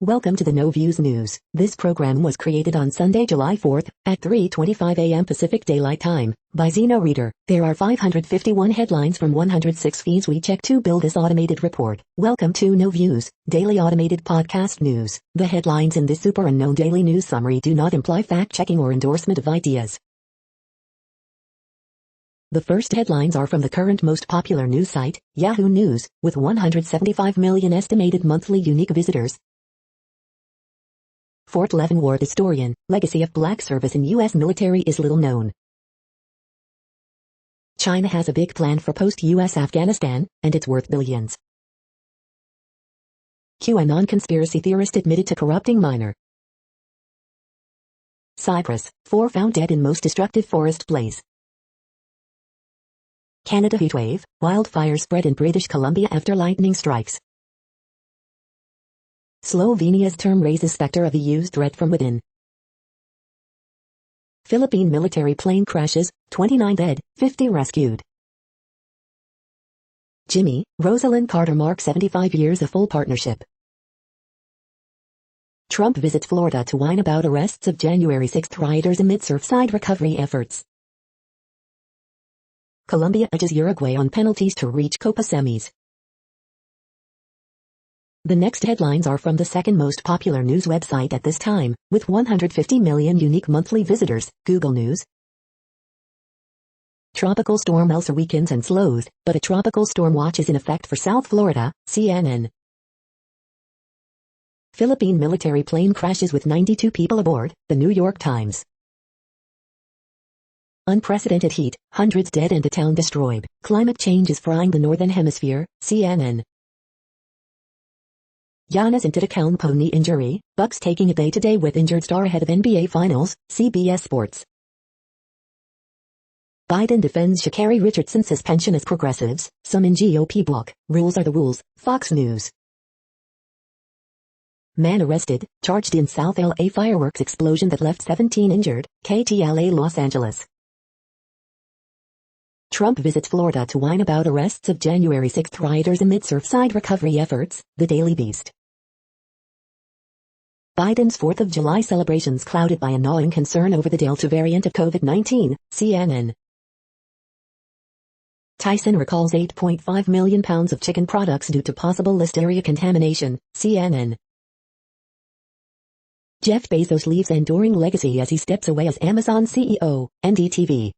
Welcome to the No Views News. This program was created on Sunday, July 4th, at 3:25 a.m. Pacific Daylight Time, by Zeno Reader. There are 551 headlines from 106 feeds we check to build this automated report. Welcome to No Views, daily automated podcast news. The headlines in this super unknown daily news summary do not imply fact-checking or endorsement of ideas. The first headlines are from the current most popular news site, Yahoo News, with 175 million estimated monthly unique visitors. Fort Leavenworth historian, legacy of black service in U.S. military is little known. China has a big plan for post-U.S. Afghanistan, and it's worth billions. QAnon conspiracy theorist admitted to corrupting minor. Cyprus, 4 found dead in most destructive forest blaze. Canada heatwave, wildfires spread in British Columbia after lightning strikes. Slovenia's term raises specter of EU's threat from within. Philippine military plane crashes, 29 dead, 50 rescued. Jimmy, Rosalind Carter mark 75 years of full partnership. Trump visits Florida to whine about arrests of January 6 rioters amid Surfside recovery efforts. Colombia edges Uruguay on penalties to reach Copa semis. The next headlines are from the second most popular news website at this time, with 150 million unique monthly visitors, Google News. Tropical storm Elsa weakens and slows, but a tropical storm watch is in effect for South Florida, CNN. Philippine military plane crashes with 92 people aboard, The New York Times. Unprecedented heat, hundreds dead and the town destroyed. Climate change is frying the northern hemisphere, CNN. Giannis Antetokounmpo knee injury, Bucks taking a day-to-day with injured star ahead of NBA Finals, CBS Sports. Biden defends Sha'Carri Richardson suspension as progressives, some in GOP bloc, rules are the rules, Fox News. Man arrested, charged in South LA fireworks explosion that left 17 injured, KTLA Los Angeles. Trump visits Florida to whine about arrests of January 6 rioters amid Surfside recovery efforts, The Daily Beast. Biden's 4th of July celebrations clouded by a gnawing concern over the Delta variant of COVID-19, CNN. Tyson recalls 8.5 million pounds of chicken products due to possible listeria contamination, CNN. Jeff Bezos leaves enduring legacy as he steps away as Amazon CEO, NDTV.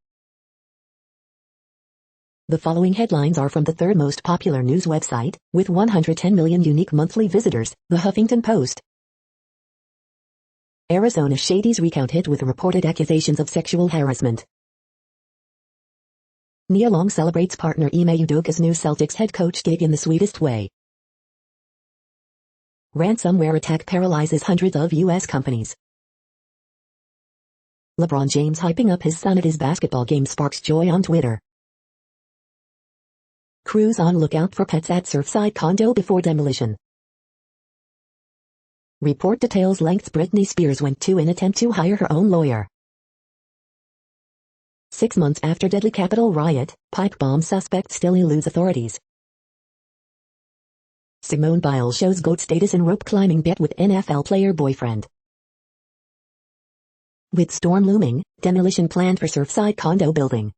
The following headlines are from the third most popular news website, with 110 million unique monthly visitors, The Huffington Post. Arizona Shadys recount hit with reported accusations of sexual harassment. Nia Long celebrates partner Ime Udoka's new Celtics head coach gig in the sweetest way. Ransomware attack paralyzes hundreds of U.S. companies. LeBron James hyping up his son at his basketball game sparks joy on Twitter. Crews on lookout for pets at Surfside condo before demolition. Report details lengths Britney Spears went to in attempt to hire her own lawyer. 6 months after deadly Capitol riot, pipe bomb suspect still eludes authorities. Simone Biles shows GOAT status in rope climbing bet with NFL player boyfriend. With storm looming, demolition planned for Surfside condo building.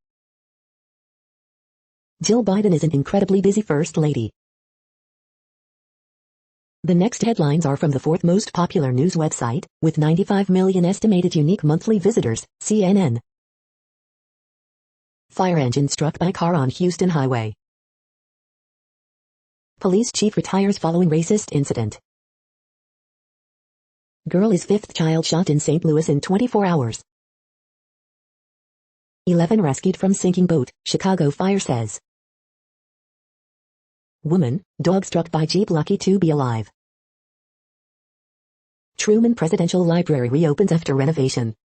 Jill Biden is an incredibly busy first lady. The next headlines are from the fourth most popular news website, with 95 million estimated unique monthly visitors, CNN. Fire engine struck by car on Houston highway. Police chief retires following racist incident. Girl is 5th child shot in St. Louis in 24 hours. 11 rescued from sinking boat, Chicago fire says. Woman, dog struck by Jeep lucky to be alive. Truman Presidential Library reopens after renovation.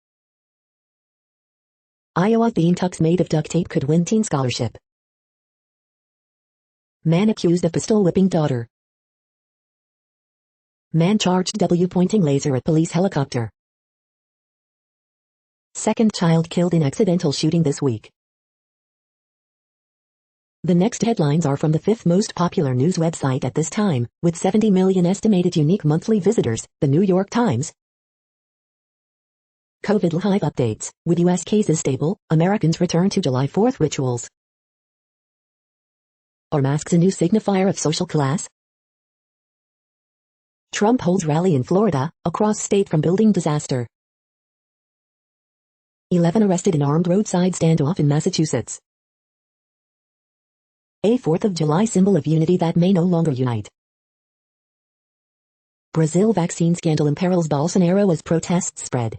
Iowa bean tucks made of duct tape could win teen scholarship. Man accused of pistol whipping daughter. Man charged pointing laser at police helicopter. Second child killed in accidental shooting this week. The next headlines are from the fifth most popular news website at this time, with 70 million estimated unique monthly visitors, the New York Times. COVID live updates. With U.S. cases stable, Americans return to July 4th rituals. Are masks a new signifier of social class? Trump holds rally in Florida, across state from building disaster. 11 arrested in armed roadside standoff in Massachusetts. A 4th of July symbol of unity that may no longer unite. Brazil vaccine scandal imperils Bolsonaro as protests spread.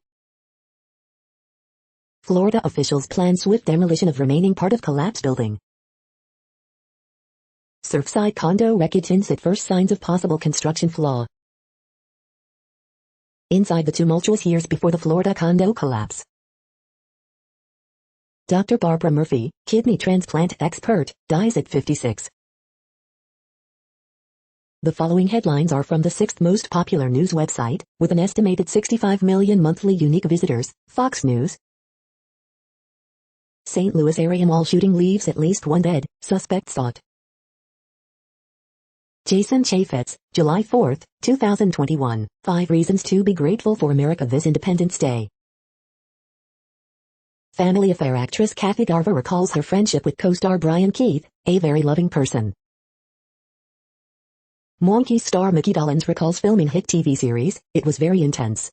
Florida officials plan swift demolition of remaining part of collapsed building. Surfside condo wreckage hints at first signs of possible construction flaw. Inside the tumultuous years before the Florida condo collapse. Dr. Barbara Murphy, kidney transplant expert, dies at 56. The following headlines are from the sixth most popular news website, with an estimated 65 million monthly unique visitors, Fox News. St. Louis area mall shooting leaves at least one dead, suspect sought. Jason Chaffetz, July 4, 2021, 5 reasons to be grateful for America this Independence Day. Family Affair actress Kathy Garver recalls her friendship with co-star Brian Keith, a very loving person. Monkey star Mickey Dolenz recalls filming hit TV series, it was very intense.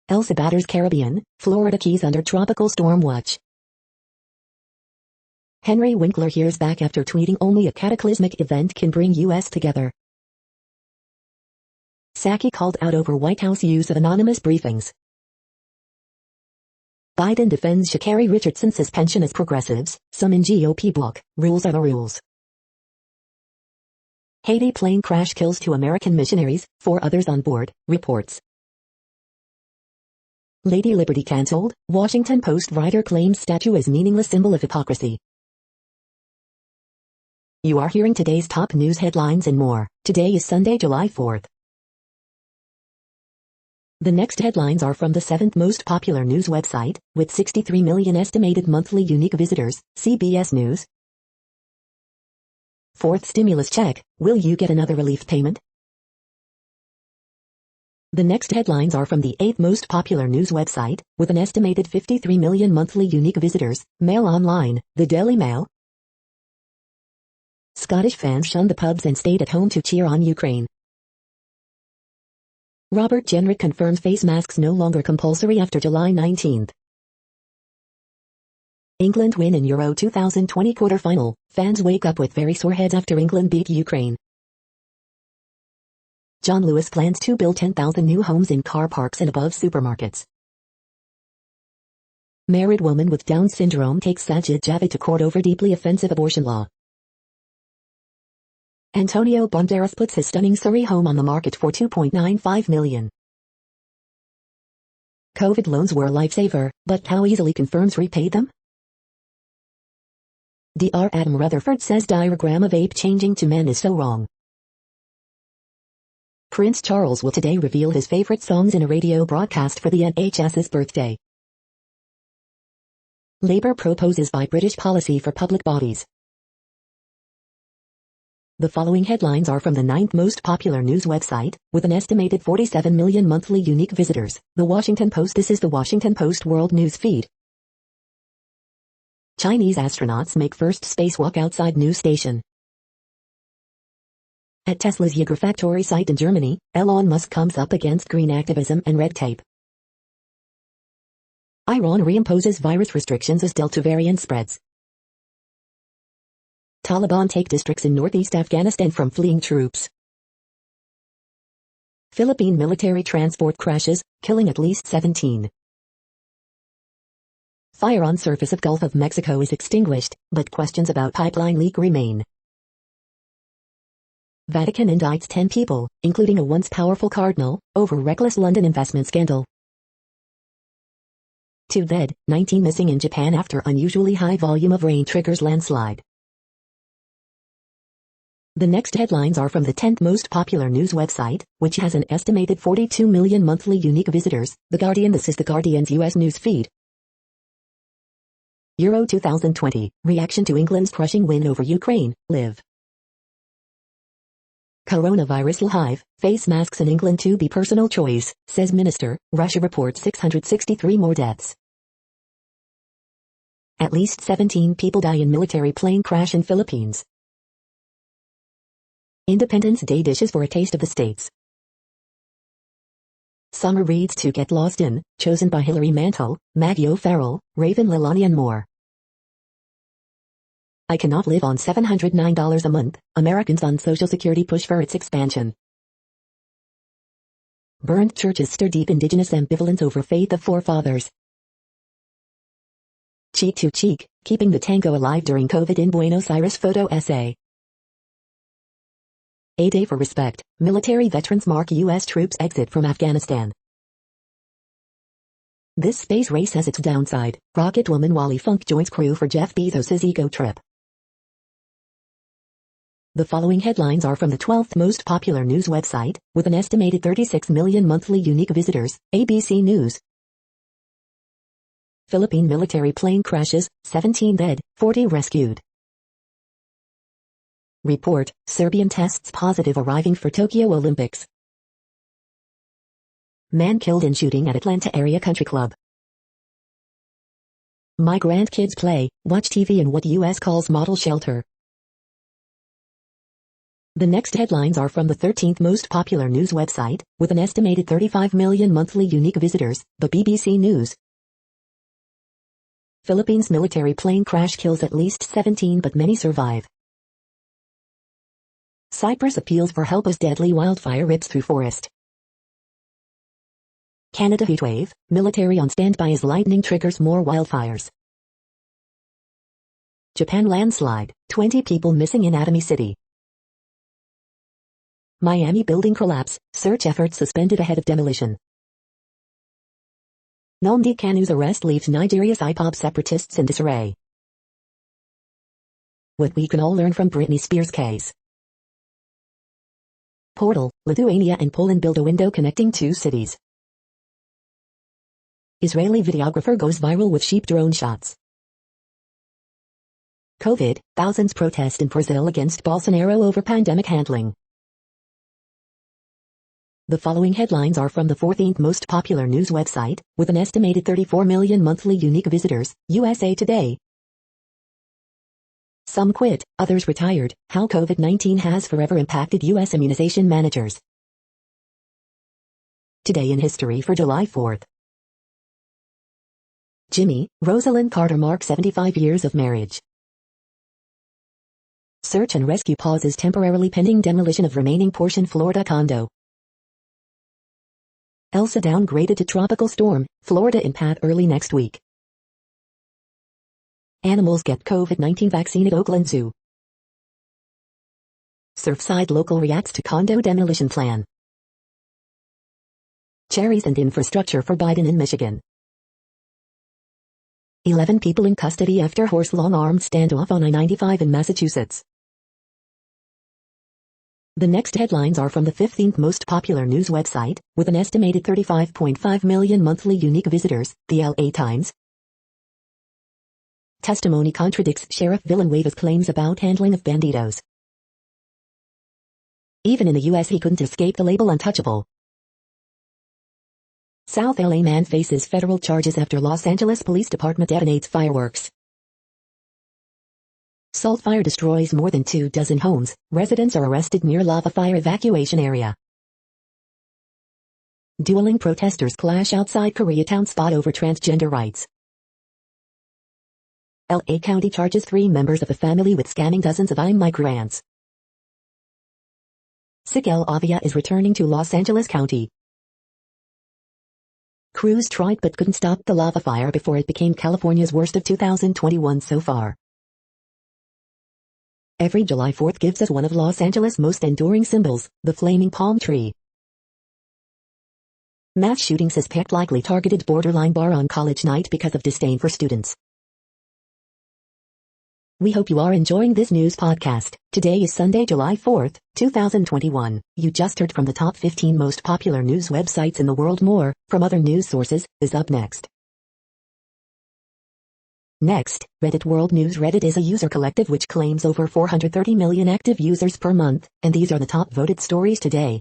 Elsa batters Caribbean, Florida Keys under tropical storm watch. Henry Winkler hears back after tweeting only a cataclysmic event can bring U.S. together. Psaki called out over White House use of anonymous briefings. Biden defends Sha'Carri Richardson suspension as progressives, some in GOP bloc, rules are the rules. Haiti plane crash kills 2 American missionaries, 4 others on board, reports. Lady Liberty cancelled, Washington Post writer claims statue as meaningless symbol of hypocrisy. You are hearing today's top news headlines and more. Today is Sunday, July 4th. The next headlines are from the 7th most popular news website, with 63 million estimated monthly unique visitors, CBS News. 4th stimulus check, will you get another relief payment? The next headlines are from the 8th most popular news website, with an estimated 53 million monthly unique visitors, Mail Online, the Daily Mail. Scottish fans shunned the pubs and stayed at home to cheer on Ukraine. Robert Jenrick confirms face masks no longer compulsory after July 19. England win in Euro 2020 quarter-final, fans wake up with very sore heads after England beat Ukraine. John Lewis plans to build 10,000 new homes in car parks and above supermarkets. Married woman with Down syndrome takes Sajid Javid to court over deeply offensive abortion law. Antonio Banderas puts his stunning Surrey home on the market for $2.95 million. COVID loans were a lifesaver, but how easily confirms repaid them? Dr. Adam Rutherford says diagram of ape changing to men is so wrong. Prince Charles will today reveal his favorite songs in a radio broadcast for the NHS's birthday. Labour proposes by British policy for public bodies. The following headlines are from the 9th most popular news website, with an estimated 47 million monthly unique visitors, The Washington Post. This is the Washington Post World News feed. Chinese astronauts make first spacewalk outside news station. At Tesla's Gigafactory site in Germany, Elon Musk comes up against green activism and red tape. Iran reimposes virus restrictions as Delta variant spreads. Taliban take districts in northeast Afghanistan from fleeing troops. Philippine military transport crashes, killing at least 17. Fire on surface of Gulf of Mexico is extinguished, but questions about pipeline leak remain. Vatican indicts 10 people, including a once powerful cardinal, over reckless London investment scandal. 2 dead, 19 missing in Japan after unusually high volume of rain triggers landslide. The next headlines are from the 10th most popular news website, which has an estimated 42 million monthly unique visitors, The Guardian. This is The Guardian's U.S. news feed. Euro 2020, reaction to England's crushing win over Ukraine, live. Coronavirus hive, face masks in England to be personal choice, says Minister. Russia reports 663 more deaths. At least 17 people die in military plane crash in Philippines. Independence Day dishes for a taste of the States. Summer reads to get lost in, chosen by Hilary Mantel, Maggie O'Farrell, Raven Leilani and more. I cannot live on $709 a month. Americans on Social Security push for its expansion. Burned churches stir deep indigenous ambivalence over faith of forefathers. Cheek to cheek, keeping the tango alive during COVID in Buenos Aires photo essay. A day for respect, military veterans mark U.S. troops exit from Afghanistan. This space race has its downside. Rocket woman Wally Funk joins crew for Jeff Bezos' ego trip. The following headlines are from the 12th most popular news website, with an estimated 36 million monthly unique visitors, ABC News. Philippine military plane crashes, 17 dead, 40 rescued. Report, Serbian tests positive arriving for Tokyo Olympics. Man killed in shooting at Atlanta area country club. My grandkids play, watch TV in what U.S. calls model shelter. The next headlines are from the 13th most popular news website, with an estimated 35 million monthly unique visitors, the BBC News. Philippines military plane crash kills at least 17 but many survive. Cyprus appeals for help as deadly wildfire rips through forest. Canada heatwave, military on standby as lightning triggers more wildfires. Japan landslide, 20 people missing in Atami City. Miami building collapse, search efforts suspended ahead of demolition. Nnamdi Kanu's arrest leaves Nigeria's IPOB separatists in disarray. What we can all learn from Britney Spears' case. Portal, Lithuania and Poland build a window connecting two cities. Israeli videographer goes viral with sheep drone shots. COVID, thousands protest in Brazil against Bolsonaro over pandemic handling. The following headlines are from the 14th most popular news website, with an estimated 34 million monthly unique visitors, USA Today. Some quit, others retired, how COVID-19 has forever impacted U.S. immunization managers. Today in history for July 4th. Jimmy, Rosalind Carter mark 75 years of marriage. Search and rescue pauses temporarily pending demolition of remaining portion Florida condo. Elsa downgraded to tropical storm, Florida in path early next week. Animals get COVID-19 vaccine at Oakland Zoo. Surfside local reacts to condo demolition plan. Cherries and infrastructure for Biden in Michigan. 11 people in custody after horse-long armed standoff on I-95 in Massachusetts. The next headlines are from the 15th most popular news website, with an estimated 35.5 million monthly unique visitors, the LA Times. Testimony contradicts Sheriff Villanueva's claims about handling of banditos. Even in the U.S. he couldn't escape the label untouchable. South LA man faces federal charges after Los Angeles Police Department detonates fireworks. Salt fire destroys more than 24 homes, residents are arrested near lava fire evacuation area. Dueling protesters clash outside Koreatown spot over transgender rights. LA County charges 3 members of a family with scamming dozens of migrants. Sigel Avia is returning to Los Angeles County. Crews tried but couldn't stop the lava fire before it became California's worst of 2021 so far. Every July 4th gives us one of Los Angeles' most enduring symbols, the flaming palm tree. Mass shooting suspect likely targeted borderline bar on college night because of disdain for students. We hope you are enjoying this news podcast. Today is Sunday, July 4th, 2021. You just heard from the top 15 most popular news websites in the world. More, from other news sources, is up next. Next, Reddit World News. Reddit is a user collective which claims over 430 million active users per month, and these are the top voted stories today.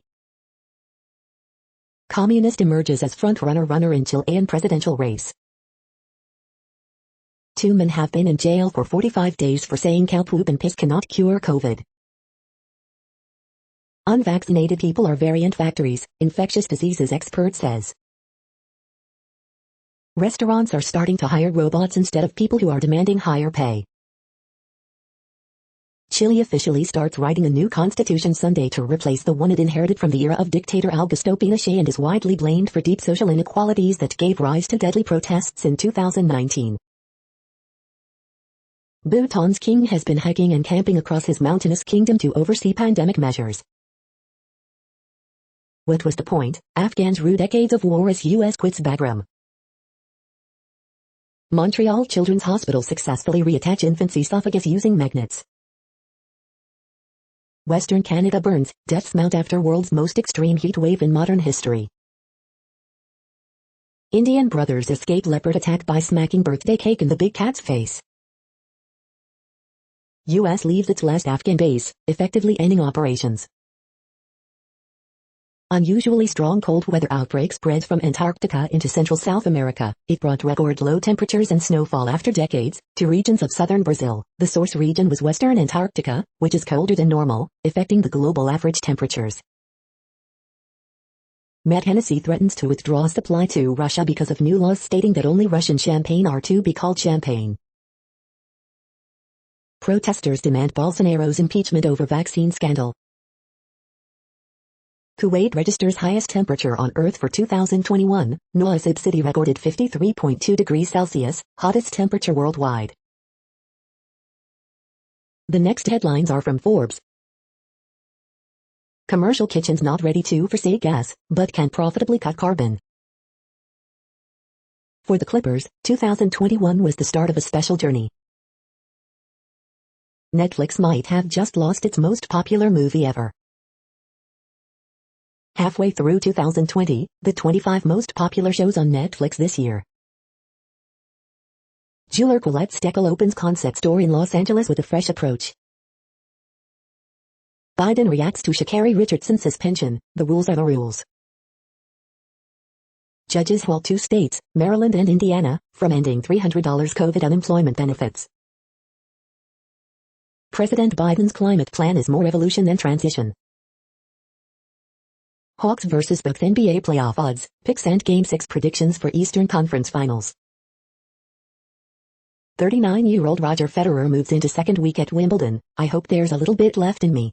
Communist emerges as front-runner in Chilean presidential race. Two men have been in jail for 45 days for saying cow poop and piss cannot cure COVID. Unvaccinated people are variant factories, infectious diseases expert says. Restaurants are starting to hire robots instead of people who are demanding higher pay. Chile officially starts writing a new constitution Sunday to replace the one it inherited from the era of dictator Augusto Pinochet and is widely blamed for deep social inequalities that gave rise to deadly protests in 2019. Bhutan's king has been hiking and camping across his mountainous kingdom to oversee pandemic measures. What was the point? Afghans rue decades of war as US quits Bagram. Montreal Children's Hospital successfully reattach infant's esophagus using magnets. Western Canada burns, deaths mount after world's most extreme heat wave in modern history. Indian brothers escape leopard attack by smacking birthday cake in the big cat's face. US leaves its last Afghan base, effectively ending operations. Unusually strong cold weather outbreak spreads from Antarctica into Central South America. It brought record low temperatures and snowfall after decades to regions of southern Brazil. The source region was Western Antarctica, which is colder than normal, affecting the global average temperatures. Met Hennessy threatens to withdraw supply to Russia because of new laws stating that only Russian champagne are to be called champagne. Protesters demand Bolsonaro's impeachment over vaccine scandal. Kuwait registers highest temperature on Earth for 2021. Nawazib City recorded 53.2 degrees Celsius, hottest temperature worldwide. The next headlines are from Forbes. Commercial kitchens not ready to forsake gas, but can profitably cut carbon. For the Clippers, 2021 was the start of a special journey. Netflix might have just lost its most popular movie ever. Halfway through 2020, the 25 most popular shows on Netflix this year. Jeweler Colette Steckel opens concept store in Los Angeles with a fresh approach. Biden reacts to Sha'Carri Richardson's suspension. The rules are the rules. Judges halt 2 states, Maryland and Indiana, from ending $300 COVID unemployment benefits. President Biden's climate plan is more evolution than transition. Hawks vs. Bucks NBA playoff odds, picks and Game 6 predictions for Eastern Conference Finals. 39-year-old Roger Federer moves into second week at Wimbledon. I hope there's a little bit left in me.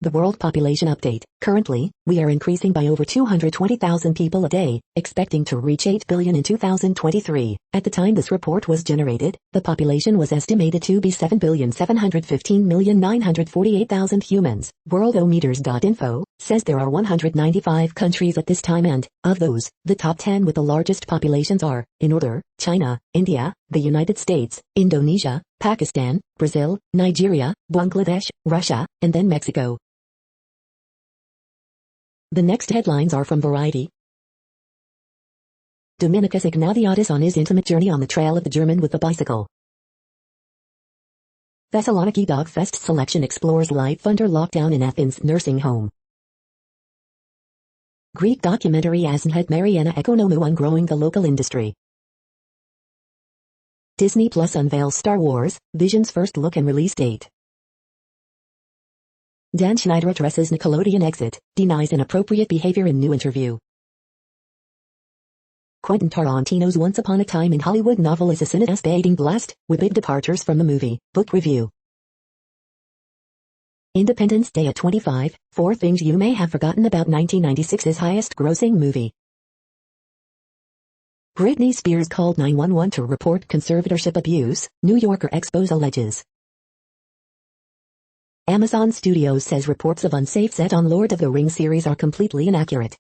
The World Population Update. Currently, we are increasing by over 220,000 people a day, expecting to reach 8 billion in 2023. At the time this report was generated, the population was estimated to be 7,715,948,000 humans. Worldometers.info says there are 195 countries at this time and, of those, the top 10 with the largest populations are, in order, China, India, the United States, Indonesia, Pakistan, Brazil, Nigeria, Bangladesh, Russia, and then Mexico. The next headlines are from Variety. Dominicus Ignatiotis on his intimate journey on the trail of the German with a bicycle. Thessaloniki Dog Fest selection explores life under lockdown in Athens nursing home. Greek documentary Asenhet Mariana Ekonomou on growing the local industry. Disney Plus unveils Star Wars, Vision's first look and release date. Dan Schneider addresses Nickelodeon exit, denies inappropriate behavior in new interview. Quentin Tarantino's Once Upon a Time in Hollywood novel is a cinematic blast, with big departures from the movie. Book review. Independence Day at 25, 4 things you may have forgotten about 1996's highest-grossing movie. Britney Spears called 911 to report conservatorship abuse, New Yorker expose alleges. Amazon Studios says reports of unsafe set on Lord of the Rings series are completely inaccurate.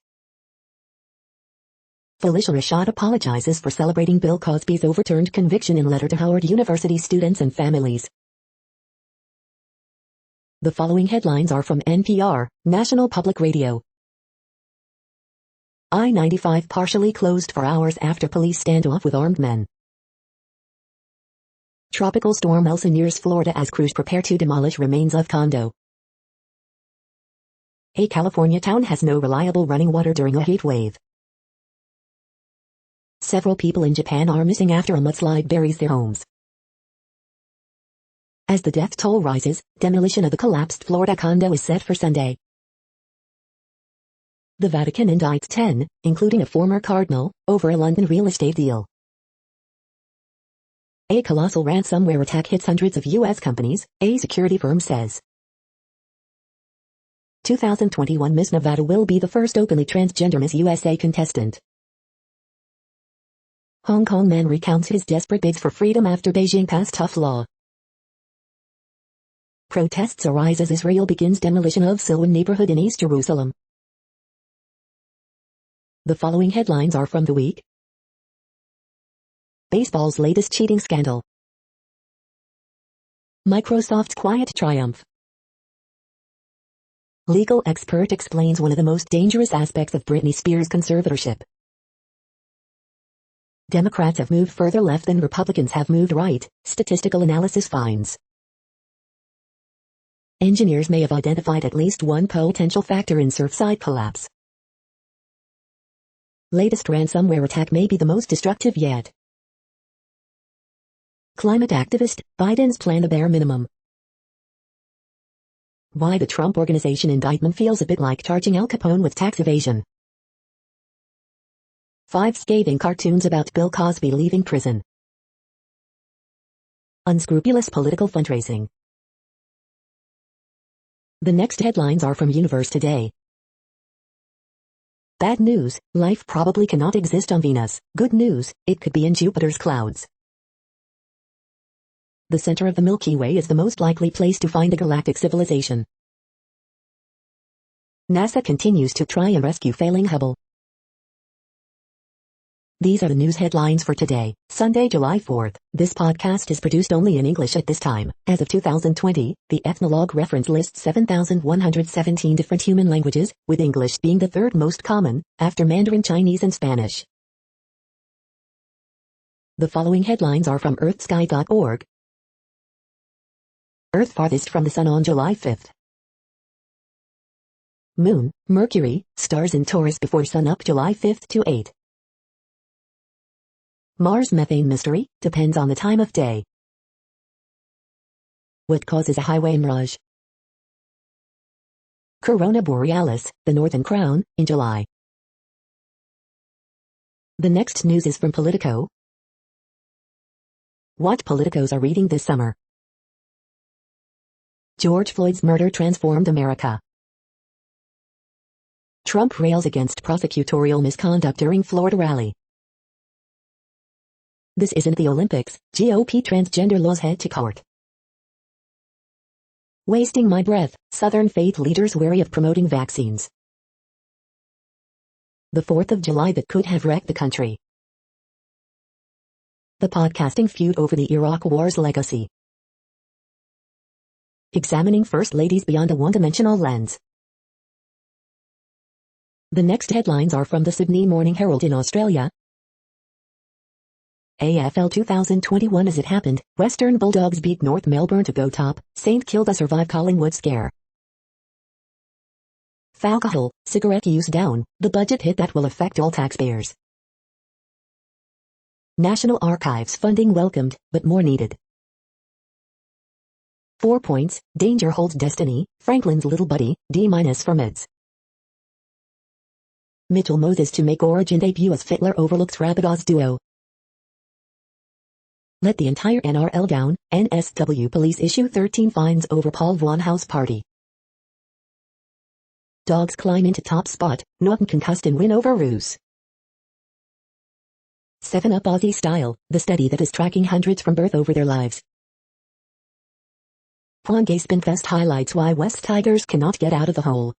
Phylicia Rashad apologizes for celebrating Bill Cosby's overturned conviction in letter to Howard University students and families. The following headlines are from NPR, National Public Radio. I-95 partially closed for hours after police standoff with armed men. Tropical storm Elsa nears Florida as crews prepare to demolish remains of condo. A California town has no reliable running water during a heat wave. Several people in Japan are missing after a mudslide buries their homes. As the death toll rises, demolition of the collapsed Florida condo is set for Sunday. The Vatican indicts 10, including a former cardinal, over a London real estate deal. A colossal ransomware attack hits hundreds of U.S. companies, a security firm says. 2021 Miss Nevada will be the first openly transgender Miss USA contestant. Hong Kong man recounts his desperate bids for freedom after Beijing passed tough law. Protests arise as Israel begins demolition of Silwan neighborhood in East Jerusalem. The following headlines are from the week. Baseball's latest cheating scandal. Microsoft's quiet triumph. Legal expert explains one of the most dangerous aspects of Britney Spears' conservatorship. Democrats have moved further left than Republicans have moved right, statistical analysis finds. Engineers may have identified at least one potential factor in Surfside collapse. Latest ransomware attack may be the most destructive yet. Climate activist, Biden's plan a bare minimum. Why the Trump Organization indictment feels a bit like charging Al Capone with tax evasion. 5 scathing cartoons about Bill Cosby leaving prison. Unscrupulous political fundraising. The next headlines are from Universe Today. Bad news, life probably cannot exist on Venus. Good news, it could be in Jupiter's clouds. The center of the Milky Way is the most likely place to find a galactic civilization. NASA continues to try and rescue failing Hubble. These are the news headlines for today, Sunday, July 4th. This podcast is produced only in English at this time. As of 2020, the Ethnologue reference lists 7,117 different human languages, with English being the third most common, after Mandarin Chinese and Spanish. The following headlines are from earthsky.org. Earth farthest from the Sun on July 5th. Moon, Mercury, stars in Taurus before Sun up July 5th to 8. Mars methane mystery, depends on the time of day. What causes a highway mirage? Corona Borealis, the Northern Crown, in July. The next news is from Politico. What politicos are reading this summer? George Floyd's murder transformed America. Trump rails against prosecutorial misconduct during Florida rally. This isn't the Olympics, GOP transgender laws head to court. Wasting my breath, Southern faith leaders wary of promoting vaccines. The 4th of July that could have wrecked the country. The podcasting feud over the Iraq War's legacy. Examining First Ladies beyond a one-dimensional lens. The next headlines are from the Sydney Morning Herald in Australia. AFL 2021 as it happened, Western Bulldogs beat North Melbourne to go top, St Kilda survive Collingwood scare. Alcohol, cigarette use down, the budget hit that will affect all taxpayers. National Archives funding welcomed, but more needed. 4 points, danger holds destiny, Franklin's little buddy, D- for meds. Mitchell Moses to make Origin debut as Fittler overlooks Rapidos duo. Let the entire NRL down, NSW police issue 13 fines over Paul Vaughan house party. Dogs climb into top spot, Norton concussed in win over Roos. 7-Up Aussie Style, the study that is tracking hundreds from birth over their lives. Pwangay Spinfest highlights why West Tigers cannot get out of the hole.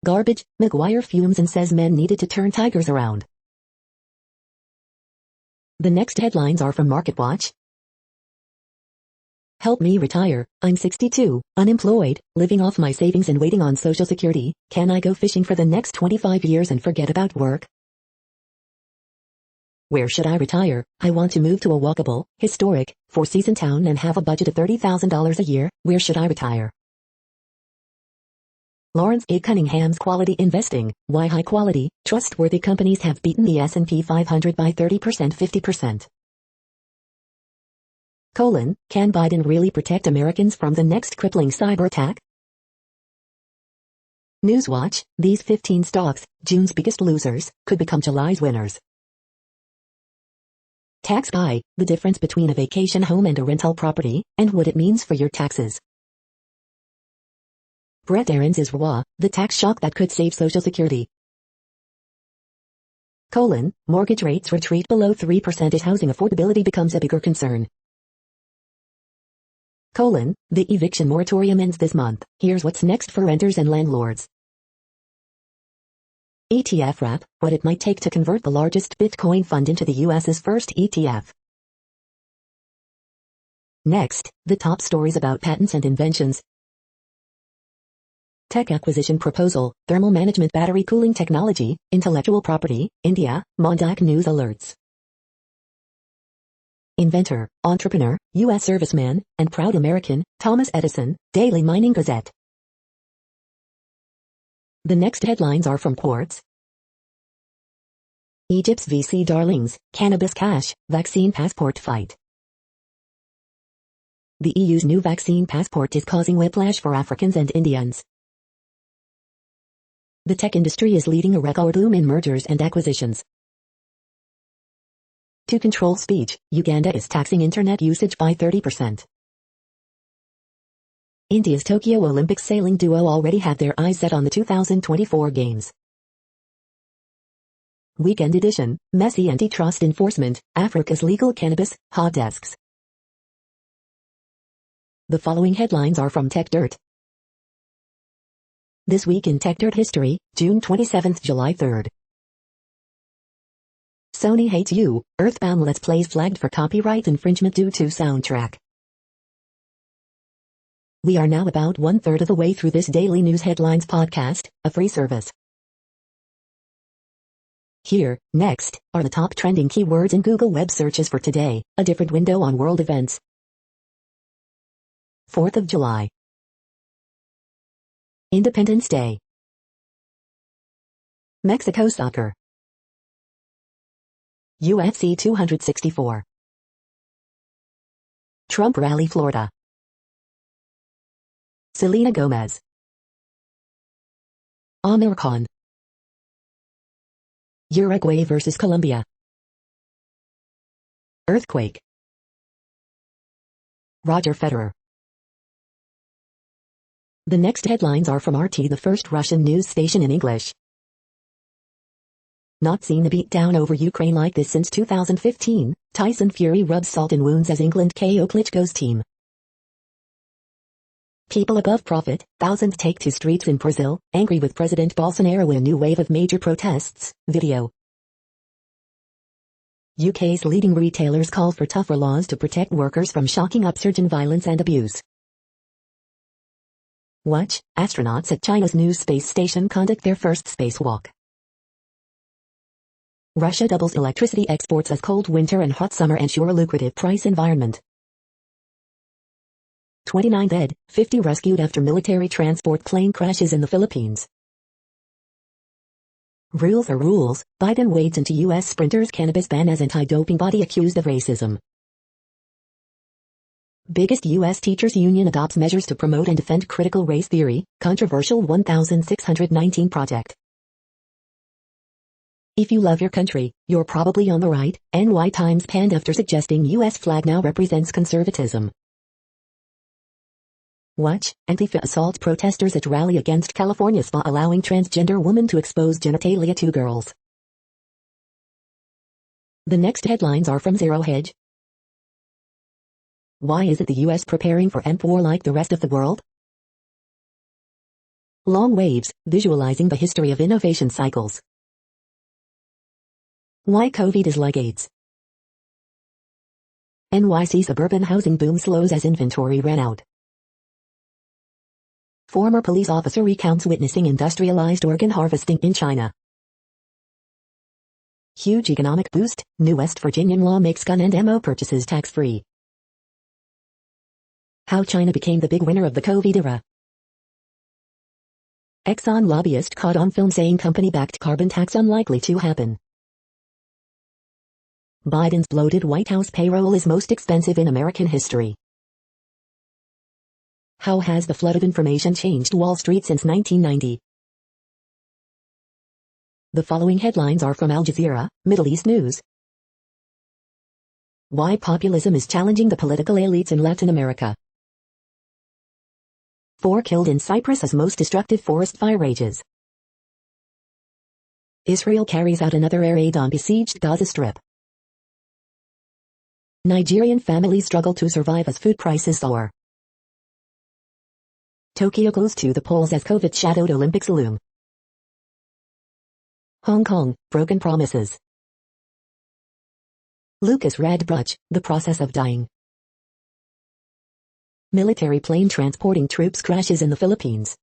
Garbage, Maguire fumes and says men needed to turn Tigers around. The next headlines are from MarketWatch. Help me retire, I'm 62, unemployed, living off my savings and waiting on Social Security, can I go fishing for the next 25 years and forget about work? Where should I retire? I want to move to a walkable, historic, four-season town and have a budget of $30,000 a year. Where should I retire? Lawrence A. Cunningham's Quality Investing, Why High-Quality, Trustworthy Companies Have Beaten the S&P 500 by 30% 50%. Can Biden really protect Americans from the next crippling cyber attack? Newswatch, these 15 stocks, June's biggest losers, could become July's winners. Tax Guy, the difference between a vacation home and a rental property, and what it means for your taxes. Brett Aaron's is RWA, the tax shock that could save Social Security. Mortgage rates retreat below 3% as housing affordability becomes a bigger concern. The eviction moratorium ends this month. Here's what's next for renters and landlords. ETF wrap, what it might take to convert the largest Bitcoin fund into the US's first ETF. Next, the top stories about patents and inventions. Tech acquisition proposal, thermal management battery cooling technology, intellectual property, India, Mondak news alerts. Inventor, entrepreneur, U.S. serviceman, and proud American, Thomas Edison, Daily Mining Gazette. The next headlines are from Quartz. Egypt's VC darlings, cannabis cash, vaccine passport fight. The EU's new vaccine passport is causing whiplash for Africans and Indians. The tech industry is leading a record boom in mergers and acquisitions. To control speech, Uganda is taxing internet usage by 30%. India's Tokyo Olympics sailing duo already have their eyes set on the 2024 Games. Weekend edition, messy antitrust enforcement, Africa's legal cannabis, hot desks. The following headlines are from Tech Dirt. This week in Tech Dirt history, June 27 – July 3. Sony hates you, Earthbound Let's Plays flagged for copyright infringement due to soundtrack. We are now about 1/3 of the way through this daily news headlines podcast, a free service. Here, next, are the top trending keywords in Google web searches for today, a different window on world events. 4th of July. Independence Day. Mexico soccer. UFC 264. Trump rally Florida. Selena Gomez. Amir Khan. Uruguay vs. Colombia. Earthquake. Roger Federer. The next headlines are from RT, the first Russian news station in English. Not seen a beatdown over Ukraine like this since 2015, Tyson Fury rubs salt in wounds as England KO Klitschko's team. People above profit, thousands take to streets in Brazil, angry with President Bolsonaro in a new wave of major protests, video. UK's leading retailers call for tougher laws to protect workers from shocking upsurge in violence and abuse. Watch, astronauts at China's new space station conduct their first spacewalk. Russia doubles electricity exports as cold winter and hot summer ensure a lucrative price environment. 29 dead, 50 rescued after military transport plane crashes in the Philippines. Rules are rules, Biden wades into U.S. sprinters' cannabis ban as anti-doping body accused of racism. Biggest U.S. teachers union adopts measures to promote and defend critical race theory, controversial 1619 project. If you love your country, you're probably on the right, NY Times panned after suggesting U.S. flag now represents conservatism. Watch, Antifa assault protesters at rally against California spa allowing transgender woman to expose genitalia to girls. The next headlines are from Zero Hedge. Why isn't the U.S. preparing for mp4 like the rest of the world? Long waves, visualizing the history of innovation cycles. Why COVID is like AIDS. NYC suburban housing boom slows as inventory ran out. Former police officer recounts witnessing industrialized organ harvesting in China. Huge economic boost, new West Virginian law makes gun and ammo purchases tax-free. How China became the big winner of the COVID era. Exxon lobbyist caught on film saying company-backed carbon tax unlikely to happen. Biden's bloated White House payroll is most expensive in American history. How has the flood of information changed Wall Street since 1990? The following headlines are from Al Jazeera, Middle East News. Why populism is challenging the political elites in Latin America. 4 killed in Cyprus as most destructive forest fire rages. Israel carries out another air raid on besieged Gaza Strip. Nigerian families struggle to survive as food prices soar. Tokyo goes to the polls as COVID-shadowed Olympics loom. Hong Kong, broken promises. Lucas Radbrach, the process of dying. Military plane transporting troops crashes in the Philippines.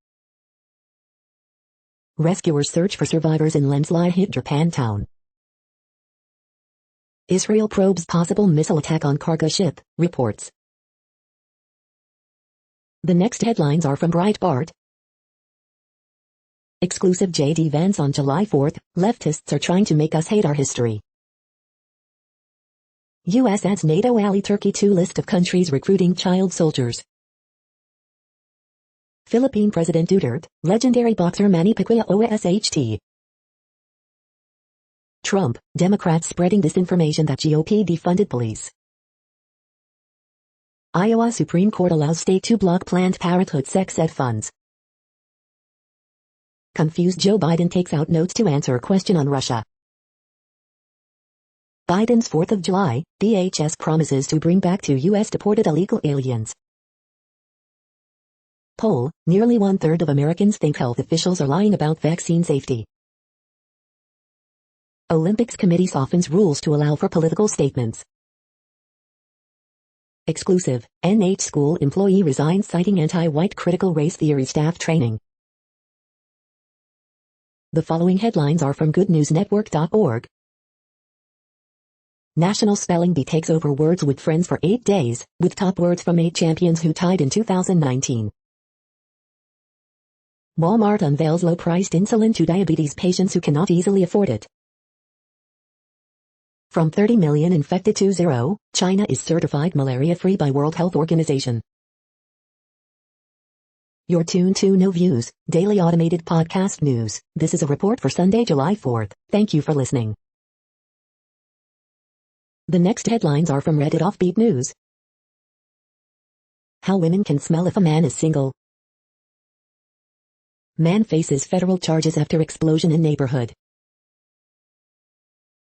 Rescuers search for survivors in landslide hit Japantown. Israel probes possible missile attack on cargo ship, reports. The next headlines are from Breitbart. Exclusive J.D. Vance on July 4th, leftists are trying to make us hate our history. U.S. adds NATO ally Turkey to list of countries recruiting child soldiers. Philippine President Duterte, legendary boxer Manny Pacquiao OSHT. Trump, Democrats spreading disinformation that GOP defunded police. Iowa Supreme Court allows state to block Planned Parenthood sex ed funds. Confused Joe Biden takes out notes to answer a question on Russia. Biden's 4th of July, DHS promises to bring back to U.S. deported illegal aliens. Poll, nearly 1/3 of Americans think health officials are lying about vaccine safety. Olympics Committee softens rules to allow for political statements. Exclusive, NH school employee resigns citing anti-white critical race theory staff training. The following headlines are from goodnewsnetwork.org. National Spelling Bee takes over Words with Friends for 8 days, with top words from 8 champions who tied in 2019. Walmart unveils low-priced insulin to diabetes patients who cannot easily afford it. From 30 million infected to 0, China is certified malaria-free by World Health Organization. You're tuned to No Views, daily automated podcast news. This is a report for Sunday, July 4th. Thank you for listening. The next headlines are from Reddit Offbeat News. How women can smell if a man is single. Man faces federal charges after explosion in neighborhood.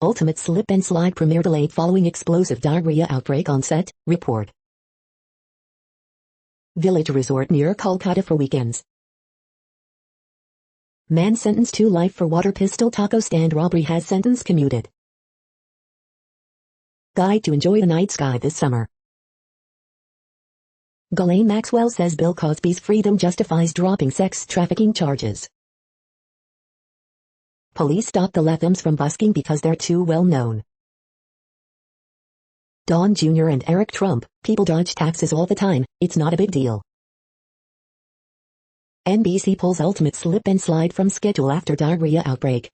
Ultimate Slip and Slide premiere delayed following explosive diarrhea outbreak on set, report. Village resort near Kolkata for weekends. Man sentenced to life for water pistol taco stand robbery has sentence commuted. Guide to enjoy the night sky this summer. Ghislaine Maxwell says Bill Cosby's freedom justifies dropping sex trafficking charges. Police stop the Lathams from busking because they're too well known. Don Jr. and Eric Trump, people dodge taxes all the time, it's not a big deal. NBC pulls ultimate slip and slide from schedule after diarrhea outbreak.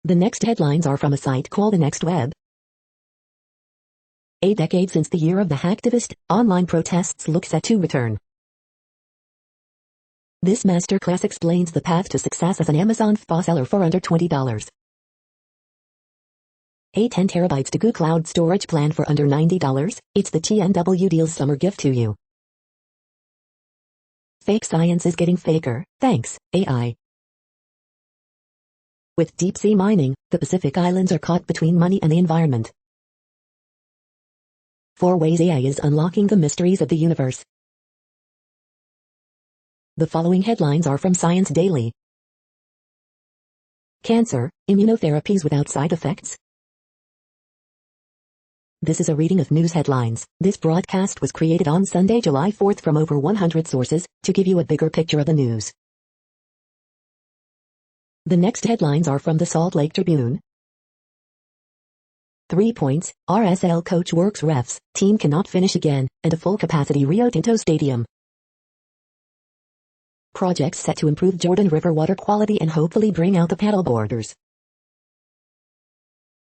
The next headlines are from a site called The Next Web. A decade since the year of the hacktivist, online protests look set to return. This masterclass explains the path to success as an Amazon FBA seller for under $20. A 10 terabytes to Google Cloud storage plan for under $90, it's the TNW Deals summer gift to you. Fake science is getting faker, thanks, AI. With deep-sea mining, the Pacific Islands are caught between money and the environment. 4 ways AI is unlocking the mysteries of the universe. The following headlines are from Science Daily. Cancer, immunotherapies without side effects. This is a reading of news headlines. This broadcast was created on Sunday, July 4th from over 100 sources, to give you a bigger picture of the news. The next headlines are from the Salt Lake Tribune. 3 points, RSL coach works refs, team cannot finish again, and a full-capacity Rio Tinto stadium. Projects set to improve Jordan River water quality and hopefully bring out the paddleboarders.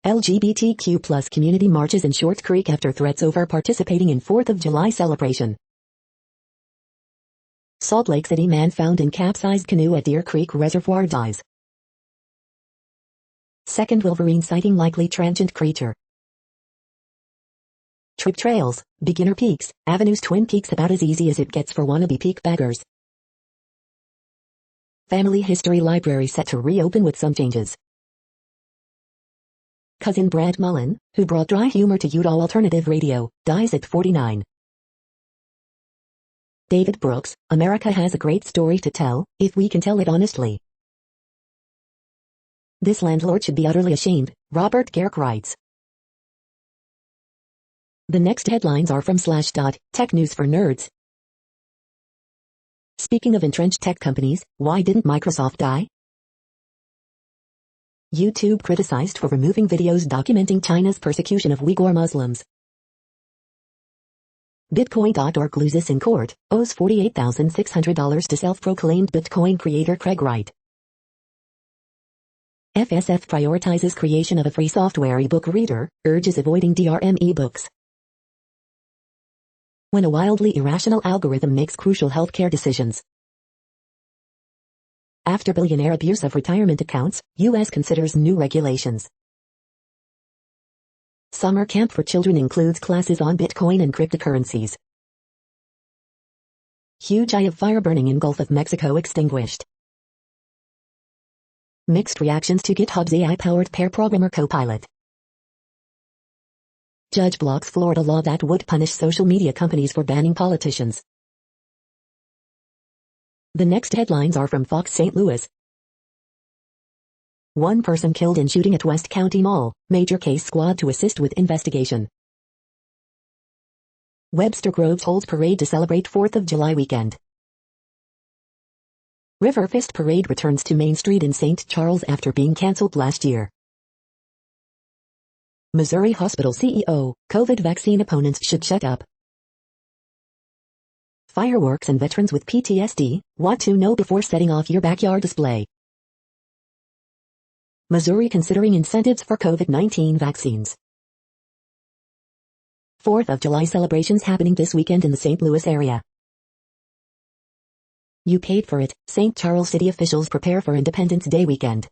LGBTQ+ community marches in Short Creek after threats over participating in 4th of July celebration. Salt Lake City man found in capsized canoe at Deer Creek Reservoir dies. Second Wolverine sighting likely transient creature. Trip trails, beginner peaks, avenues Twin Peaks about as easy as it gets for wannabe peak baggers. Family History Library set to reopen with some changes. Cousin Brad Mullen, who brought dry humor to Utah alternative radio, dies at 49. David Brooks, America has a great story to tell, if we can tell it honestly. This landlord should be utterly ashamed, Robert Garrick writes. The next headlines are from Slashdot, Tech News for Nerds. Speaking of entrenched tech companies, why didn't Microsoft die? YouTube criticized for removing videos documenting China's persecution of Uyghur Muslims. Bitcoin.org loses in court, owes $48,600 to self-proclaimed Bitcoin creator Craig Wright. FSF prioritizes creation of a free software ebook reader, urges avoiding DRM ebooks. When a wildly irrational algorithm makes crucial healthcare decisions. After billionaire abuse of retirement accounts, U.S. considers new regulations. Summer camp for children includes classes on Bitcoin and cryptocurrencies. Huge eye of fire burning in Gulf of Mexico extinguished. Mixed reactions to GitHub's AI-powered pair programmer Copilot. Judge blocks Florida law that would punish social media companies for banning politicians. The next headlines are from Fox St. Louis. One person killed in shooting at West County Mall, major case squad to assist with investigation. Webster Groves holds parade to celebrate 4th of July weekend. River Fist Parade returns to Main Street in St. Charles after being cancelled last year. Missouri Hospital CEO, COVID vaccine opponents should shut up. Fireworks and veterans with PTSD, what to know before setting off your backyard display. Missouri considering incentives for COVID-19 vaccines. 4th of July celebrations happening this weekend in the St. Louis area. You paid for it, St. Charles City officials prepare for Independence Day weekend.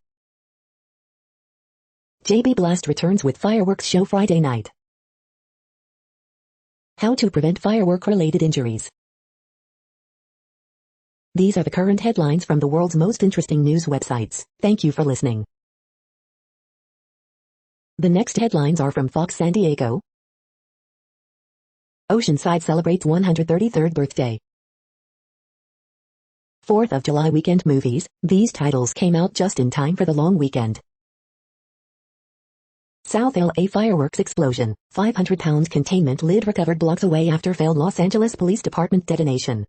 JB Blast returns with fireworks show Friday night. How to prevent firework-related injuries. These are the current headlines from the world's most interesting news websites. Thank you for listening. The next headlines are from Fox San Diego. Oceanside celebrates 133rd birthday. 4th of July weekend movies, these titles came out just in time for the long weekend. South LA fireworks explosion, 500-pound containment lid recovered blocks away after failed Los Angeles Police Department detonation.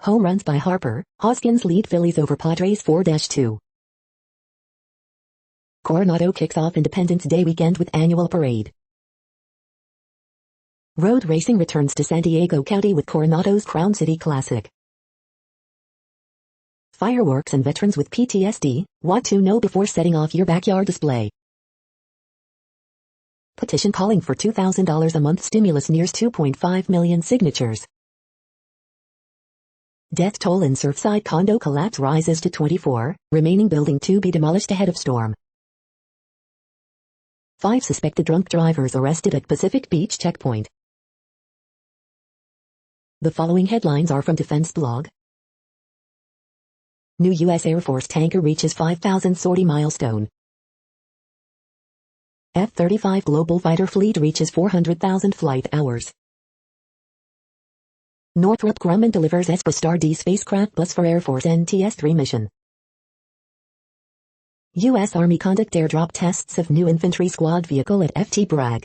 Home runs by Harper, Hoskins lead Phillies over Padres 4-2. Coronado kicks off Independence Day weekend with annual parade. Road racing returns to San Diego County with Coronado's Crown City Classic. Fireworks and veterans with PTSD, what to know before setting off your backyard display. Petition calling for $2,000 a month stimulus nears 2.5 million signatures. Death toll in Surfside condo collapse rises to 24, remaining building to be demolished ahead of storm. 5 suspected drunk drivers arrested at Pacific Beach checkpoint. The following headlines are from Defense Blog. New U.S. Air Force tanker reaches 5,000 sortie milestone. F-35 global fighter fleet reaches 400,000 flight hours. Northrop Grumman delivers ESPA-Star-D spacecraft bus for Air Force NTS-3 mission. U.S. Army conduct airdrop tests of new infantry squad vehicle at FT Bragg.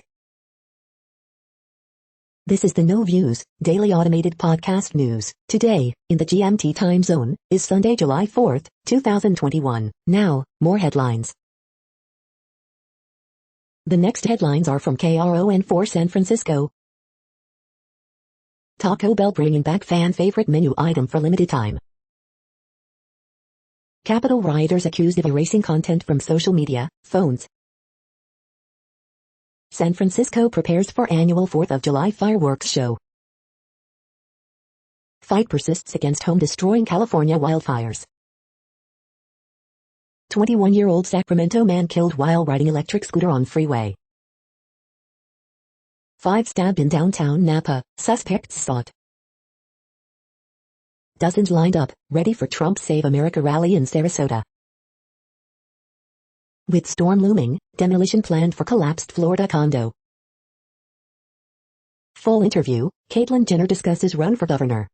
This is the No Views, daily automated podcast news. Today, in the GMT time zone, is Sunday, July 4th, 2021. Now, more headlines. The next headlines are from KRON4 San Francisco. Taco Bell bringing back fan favorite menu item for limited time. Capitol rioters accused of erasing content from social media, phones. San Francisco prepares for annual 4th of July fireworks show. Fight persists against home-destroying California wildfires. 21-year-old Sacramento man killed while riding electric scooter on freeway. 5 stabbed in downtown Napa, suspects sought. Dozens lined up, ready for Trump Save America rally in Sarasota. With storm looming, demolition planned for collapsed Florida condo. Full interview, Caitlyn Jenner discusses run for governor.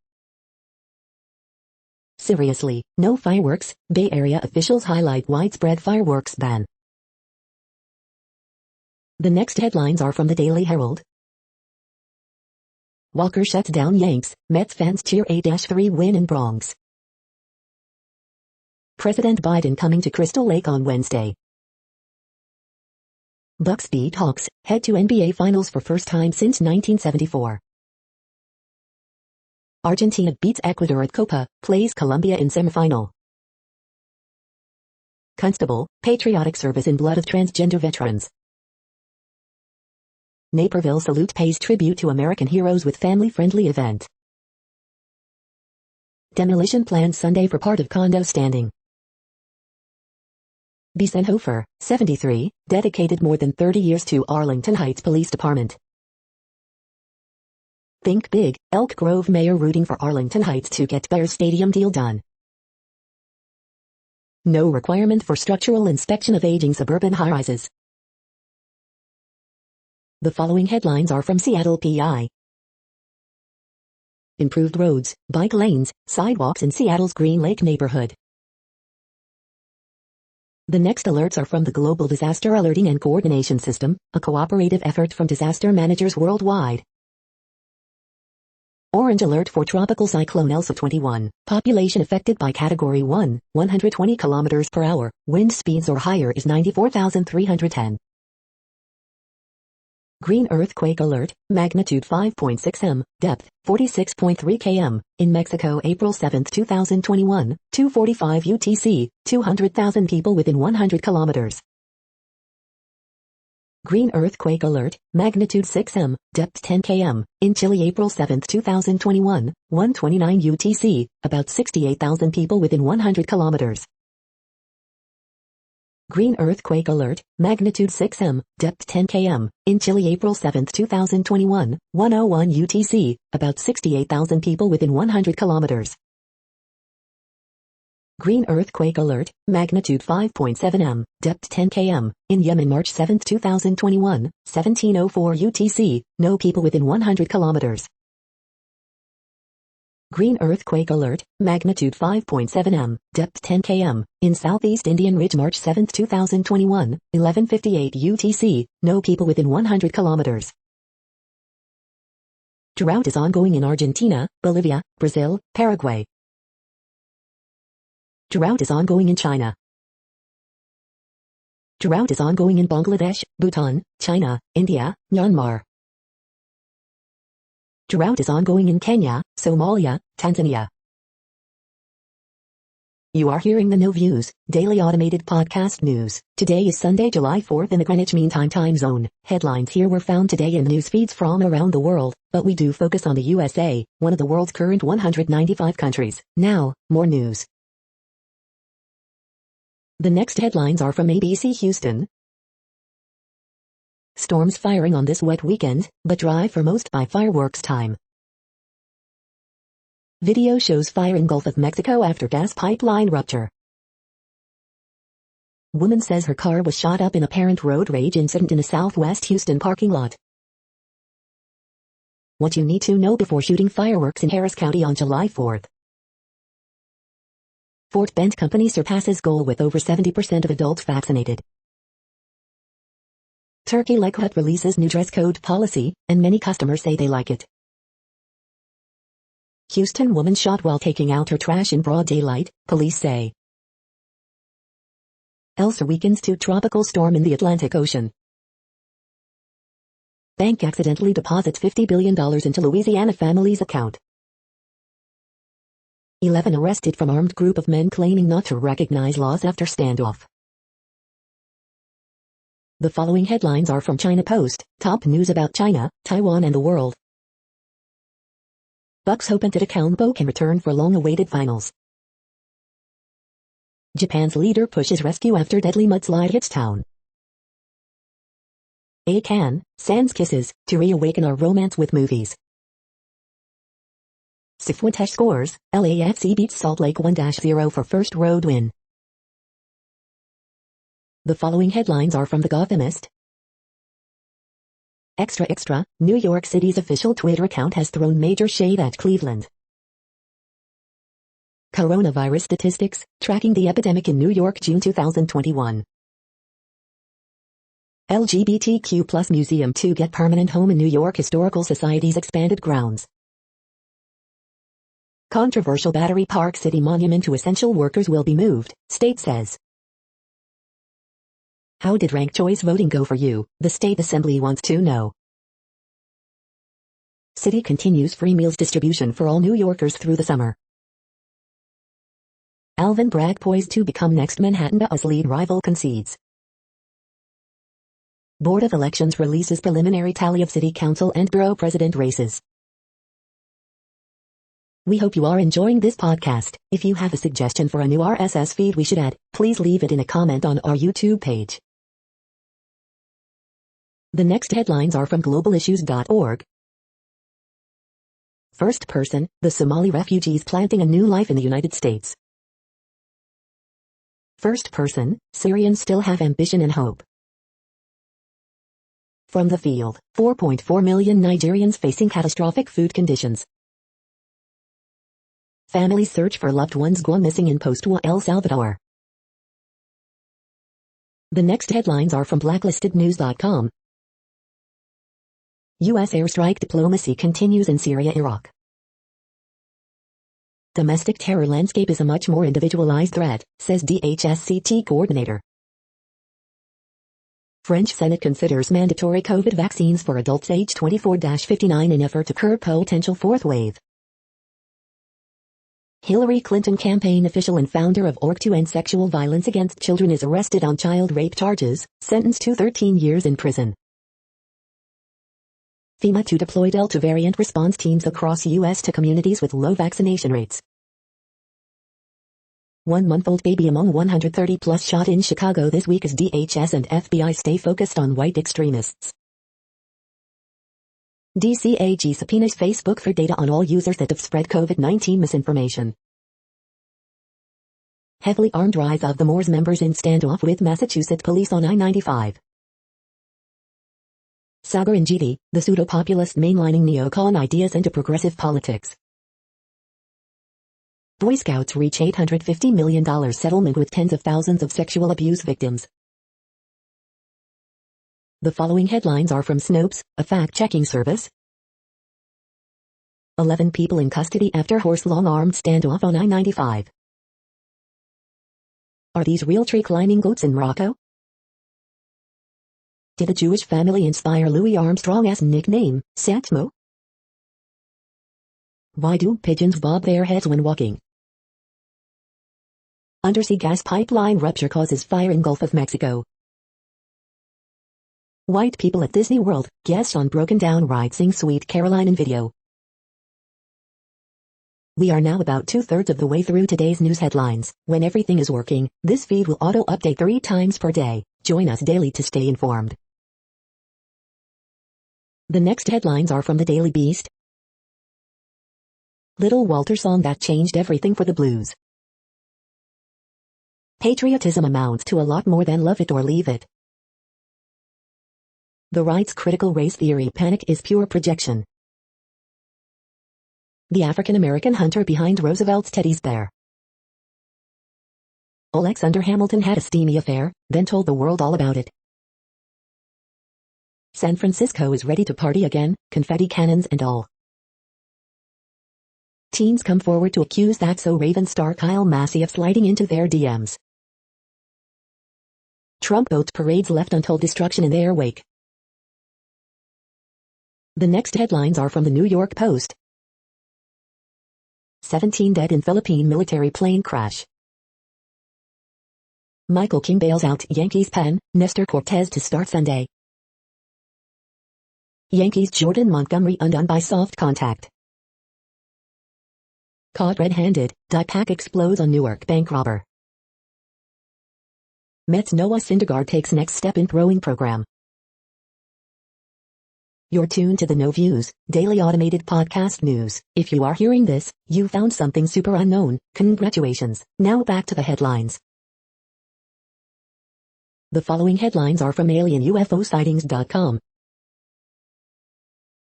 Seriously, no fireworks, Bay Area officials highlight widespread fireworks ban. The next headlines are from the Daily Herald. Walker shuts down Yanks, Mets fans cheer 8-3 win in Bronx. President Biden coming to Crystal Lake on Wednesday. Bucks beat Hawks, head to NBA Finals for first time since 1974. Argentina beats Ecuador at Copa, plays Colombia in semifinal. Constable, patriotic service in blood of transgender veterans. Naperville salute pays tribute to American heroes with family-friendly event. Demolition planned Sunday for part of condo standing. Biesenhofer, 73, dedicated more than 30 years to Arlington Heights Police Department. Think big, Elk Grove mayor rooting for Arlington Heights to get Bears stadium deal done. No requirement for structural inspection of aging suburban high-rises. The following headlines are from Seattle PI. Improved roads, bike lanes, sidewalks in Seattle's Green Lake neighborhood. The next alerts are from the Global Disaster Alerting and Coordination System, a cooperative effort from disaster managers worldwide. Orange alert for Tropical Cyclone Elsa 21. Population affected by Category 1, 120 km per hour, wind speeds or higher is 94,310. Green earthquake alert, magnitude 5.6 m, depth 46.3 km, in Mexico April 7, 2021, 2:45 UTC, 200,000 people within 100 kilometers. Green earthquake alert, magnitude 6 m, depth 10 km, in Chile April 7, 2021, 1:29 UTC, about 68,000 people within 100 kilometers. Green earthquake alert, magnitude 6 m, depth 10 km, in Chile April 7, 2021, 1:01 UTC, about 68,000 people within 100 kilometers. Green earthquake alert, magnitude 5.7 m, depth 10 km, in Yemen March 7, 2021, 17:04 UTC, no people within 100 kilometers. Green earthquake alert, magnitude 5.7 m, depth 10 km, in Southeast Indian Ridge March 7, 2021, 11:58 UTC, no people within 100 kilometers. Drought is ongoing in Argentina, Bolivia, Brazil, Paraguay. Drought is ongoing in China. Drought is ongoing in Bangladesh, Bhutan, China, India, Myanmar. Drought is ongoing in Kenya, Somalia, Tanzania. You are hearing the No Views, daily automated podcast news. Today is Sunday, July 4th in the Greenwich Mean Time zone. Headlines here were found today in news feeds from around the world, but we do focus on the USA, one of the world's current 195 countries. Now, more news. The next headlines are from ABC Houston. Storms firing on this wet weekend, but dry for most by fireworks time. Video shows fire in Gulf of Mexico after gas pipeline rupture. Woman says her car was shot up in apparent road rage incident in a Southwest Houston parking lot. What you need to know before shooting fireworks in Harris County on July 4th. Fort Bend company surpasses goal with over 70% of adults vaccinated. Turkey Like Hut releases new dress code policy, and many customers say they like it. Houston woman shot while taking out her trash in broad daylight, police say. Elsa weakens to tropical storm in the Atlantic Ocean. Bank accidentally deposits $50 billion into Louisiana family's account. 11 arrested from armed group of men claiming not to recognize laws after standoff. The following headlines are from China Post, top news about China, Taiwan and the world. Bucks hope Antetokounmpo can return for long-awaited finals. Japan's leader pushes rescue after deadly mudslide hits town. ACAN sends kisses to reawaken our romance with movies. Cifuentes scores, LAFC beats Salt Lake 1-0 for first road win. The following headlines are from The Gothamist. Extra Extra, New York City's official Twitter account has thrown major shade at Cleveland. Coronavirus statistics, tracking the epidemic in New York June 2021. LGBTQ+ museum to get permanent home in New York Historical Society's expanded grounds. Controversial Battery Park City monument to essential workers will be moved, state says. How did ranked choice voting go for you? The state assembly wants to know. City continues free meals distribution for all New Yorkers through the summer. Alvin Bragg poised to become next Manhattan Buzz lead rival concedes. Board of Elections releases preliminary tally of city council and borough president races. We hope you are enjoying this podcast. If you have a suggestion for a new RSS feed we should add, please leave it in a comment on our YouTube page. The next headlines are from globalissues.org. First person, the Somali refugees planting a new life in the United States. First person, Syrians still have ambition and hope. From the field, 4.4 million Nigerians facing catastrophic food conditions. Families search for loved ones gone missing in post-war El Salvador. The next headlines are from blacklistednews.com. U.S. airstrike diplomacy continues in Syria, Iraq. Domestic terror landscape is a much more individualized threat, says DHSCT coordinator. French Senate considers mandatory COVID vaccines for adults age 24-59 in effort to curb potential fourth wave. Hillary Clinton campaign official and founder of Org to End Sexual Violence Against Children is arrested on child rape charges, sentenced to 13 years in prison. FEMA to deploy Delta variant response teams across U.S. to communities with low vaccination rates. 1-month-old baby among 130 plus shot in Chicago this week as DHS and FBI stay focused on white extremists. DCAG subpoenas Facebook for data on all users that have spread COVID-19 misinformation. Heavily armed rise of the Moors members in standoff with Massachusetts police on I-95. Sagar and GD, the pseudo-populist mainlining neocon ideas into progressive politics. Boy Scouts reach $850 million settlement with tens of thousands of sexual abuse victims. The following headlines are from Snopes, a fact-checking service. 11 people in custody after horse-long armed standoff on I-95. Are these real tree-climbing goats in Morocco? Did a Jewish family inspire Louis Armstrong's nickname, Satchmo? Why do pigeons bob their heads when walking? Undersea gas pipeline rupture causes fire in Gulf of Mexico. White people at Disney World, guests on broken down ride sing Sweet Caroline in video. We are now about 2/3 of the way through today's news headlines. When everything is working, this feed will auto-update 3 times per day. Join us daily to stay informed. The next headlines are from the Daily Beast. Little Walter song that changed everything for the blues. Patriotism amounts to a lot more than love it or leave it. The right's critical race theory panic is pure projection. The African-American hunter behind Roosevelt's teddy's bear. Alexander Hamilton had a steamy affair, then told the world all about it. San Francisco is ready to party again, confetti cannons and all. Teens come forward to accuse that so-Raven star Kyle Massey of sliding into their DMs. Trump boat parades left untold destruction in their wake. The next headlines are from the New York Post. 17 dead in Philippine military plane crash. Michael King bails out Yankees pen, Nestor Cortez to start Sunday. Yankees Jordan Montgomery undone by soft contact. Caught red-handed, die-pack explodes on Newark bank robber. Mets Noah Syndergaard takes next step in throwing program. You're tuned to the No Views, daily automated podcast news. If you are hearing this, you found something super unknown. Congratulations. Now back to the headlines. The following headlines are from alienUFOsightings.com.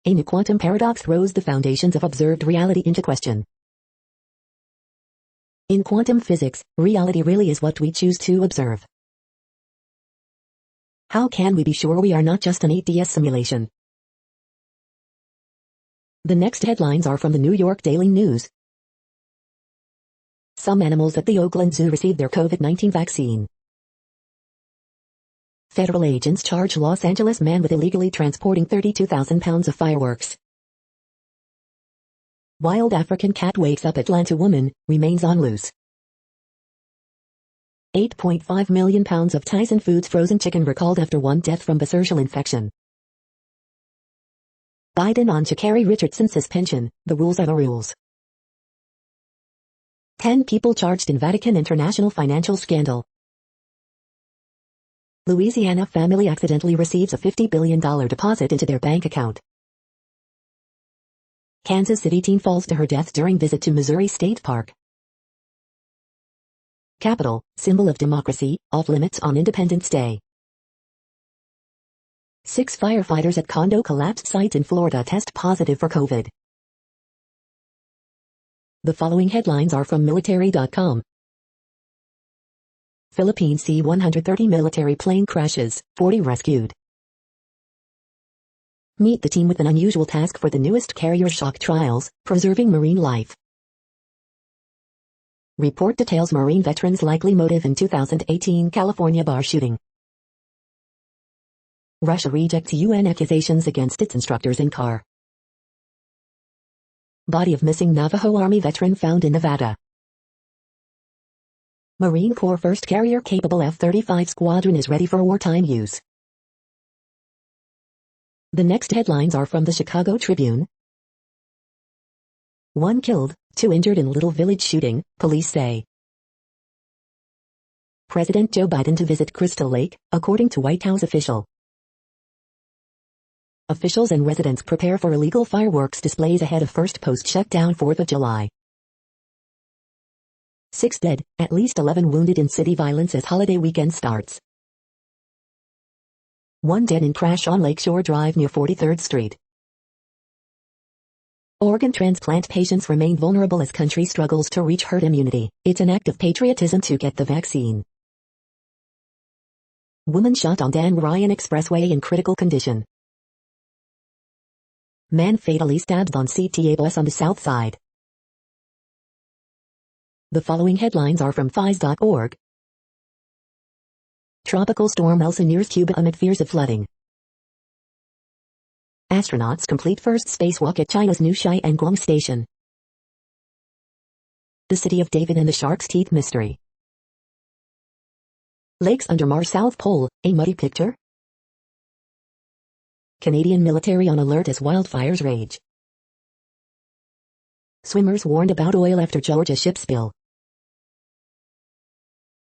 A new quantum paradox throws the foundations of observed reality into question. In quantum physics, reality really is what we choose to observe. How can we be sure we are not just an 8DS simulation? The next headlines are from the New York Daily News. Some animals at the Oakland Zoo received their COVID-19 vaccine. Federal agents charge Los Angeles man with illegally transporting 32,000 pounds of fireworks. Wild African cat wakes up Atlanta woman, remains on loose. 8.5 million pounds of Tyson Foods frozen chicken recalled after one death from bacterial infection. Biden on Sha'Carri Richardson suspension, the rules are the rules. 10 people charged in Vatican international financial scandal. Louisiana family accidentally receives a $50 billion deposit into their bank account. Kansas City teen falls to her death during visit to Missouri State Park. Capitol, symbol of democracy, off limits on Independence Day. 6 firefighters at condo collapse site in Florida test positive for COVID. The following headlines are from military.com. Philippine C-130 military plane crashes, 40 rescued. Meet the team with an unusual task for the newest carrier shock trials, preserving marine life. Report details Marine veterans' likely motive in 2018 California bar shooting. Russia rejects UN accusations against its instructors in car. Body of missing Navajo Army veteran found in Nevada. Marine Corps first carrier-capable F-35 squadron is ready for wartime use. The next headlines are from the Chicago Tribune. 1 killed, 2 injured in Little Village shooting, police say. President Joe Biden to visit Crystal Lake, according to White House official. Officials and residents prepare for illegal fireworks displays ahead of first post-shutdown 4th of July. 6 dead, at least 11 wounded in city violence as holiday weekend starts. 1 dead in crash on Lakeshore Drive near 43rd Street. Organ transplant patients remain vulnerable as country struggles to reach herd immunity. It's an act of patriotism to get the vaccine. Woman shot on Dan Ryan Expressway in critical condition. Man fatally stabbed on CTA bus on the south side. The following headlines are from FIS.org. Tropical storm Elsa nears Cuba amid fears of flooding. Astronauts complete first spacewalk at China's new Xiangguang station. The City of David and the Shark's Teeth mystery. Lakes under Mars South Pole, a muddy picture? Canadian military on alert as wildfires rage. Swimmers warned about oil after Georgia ship spill.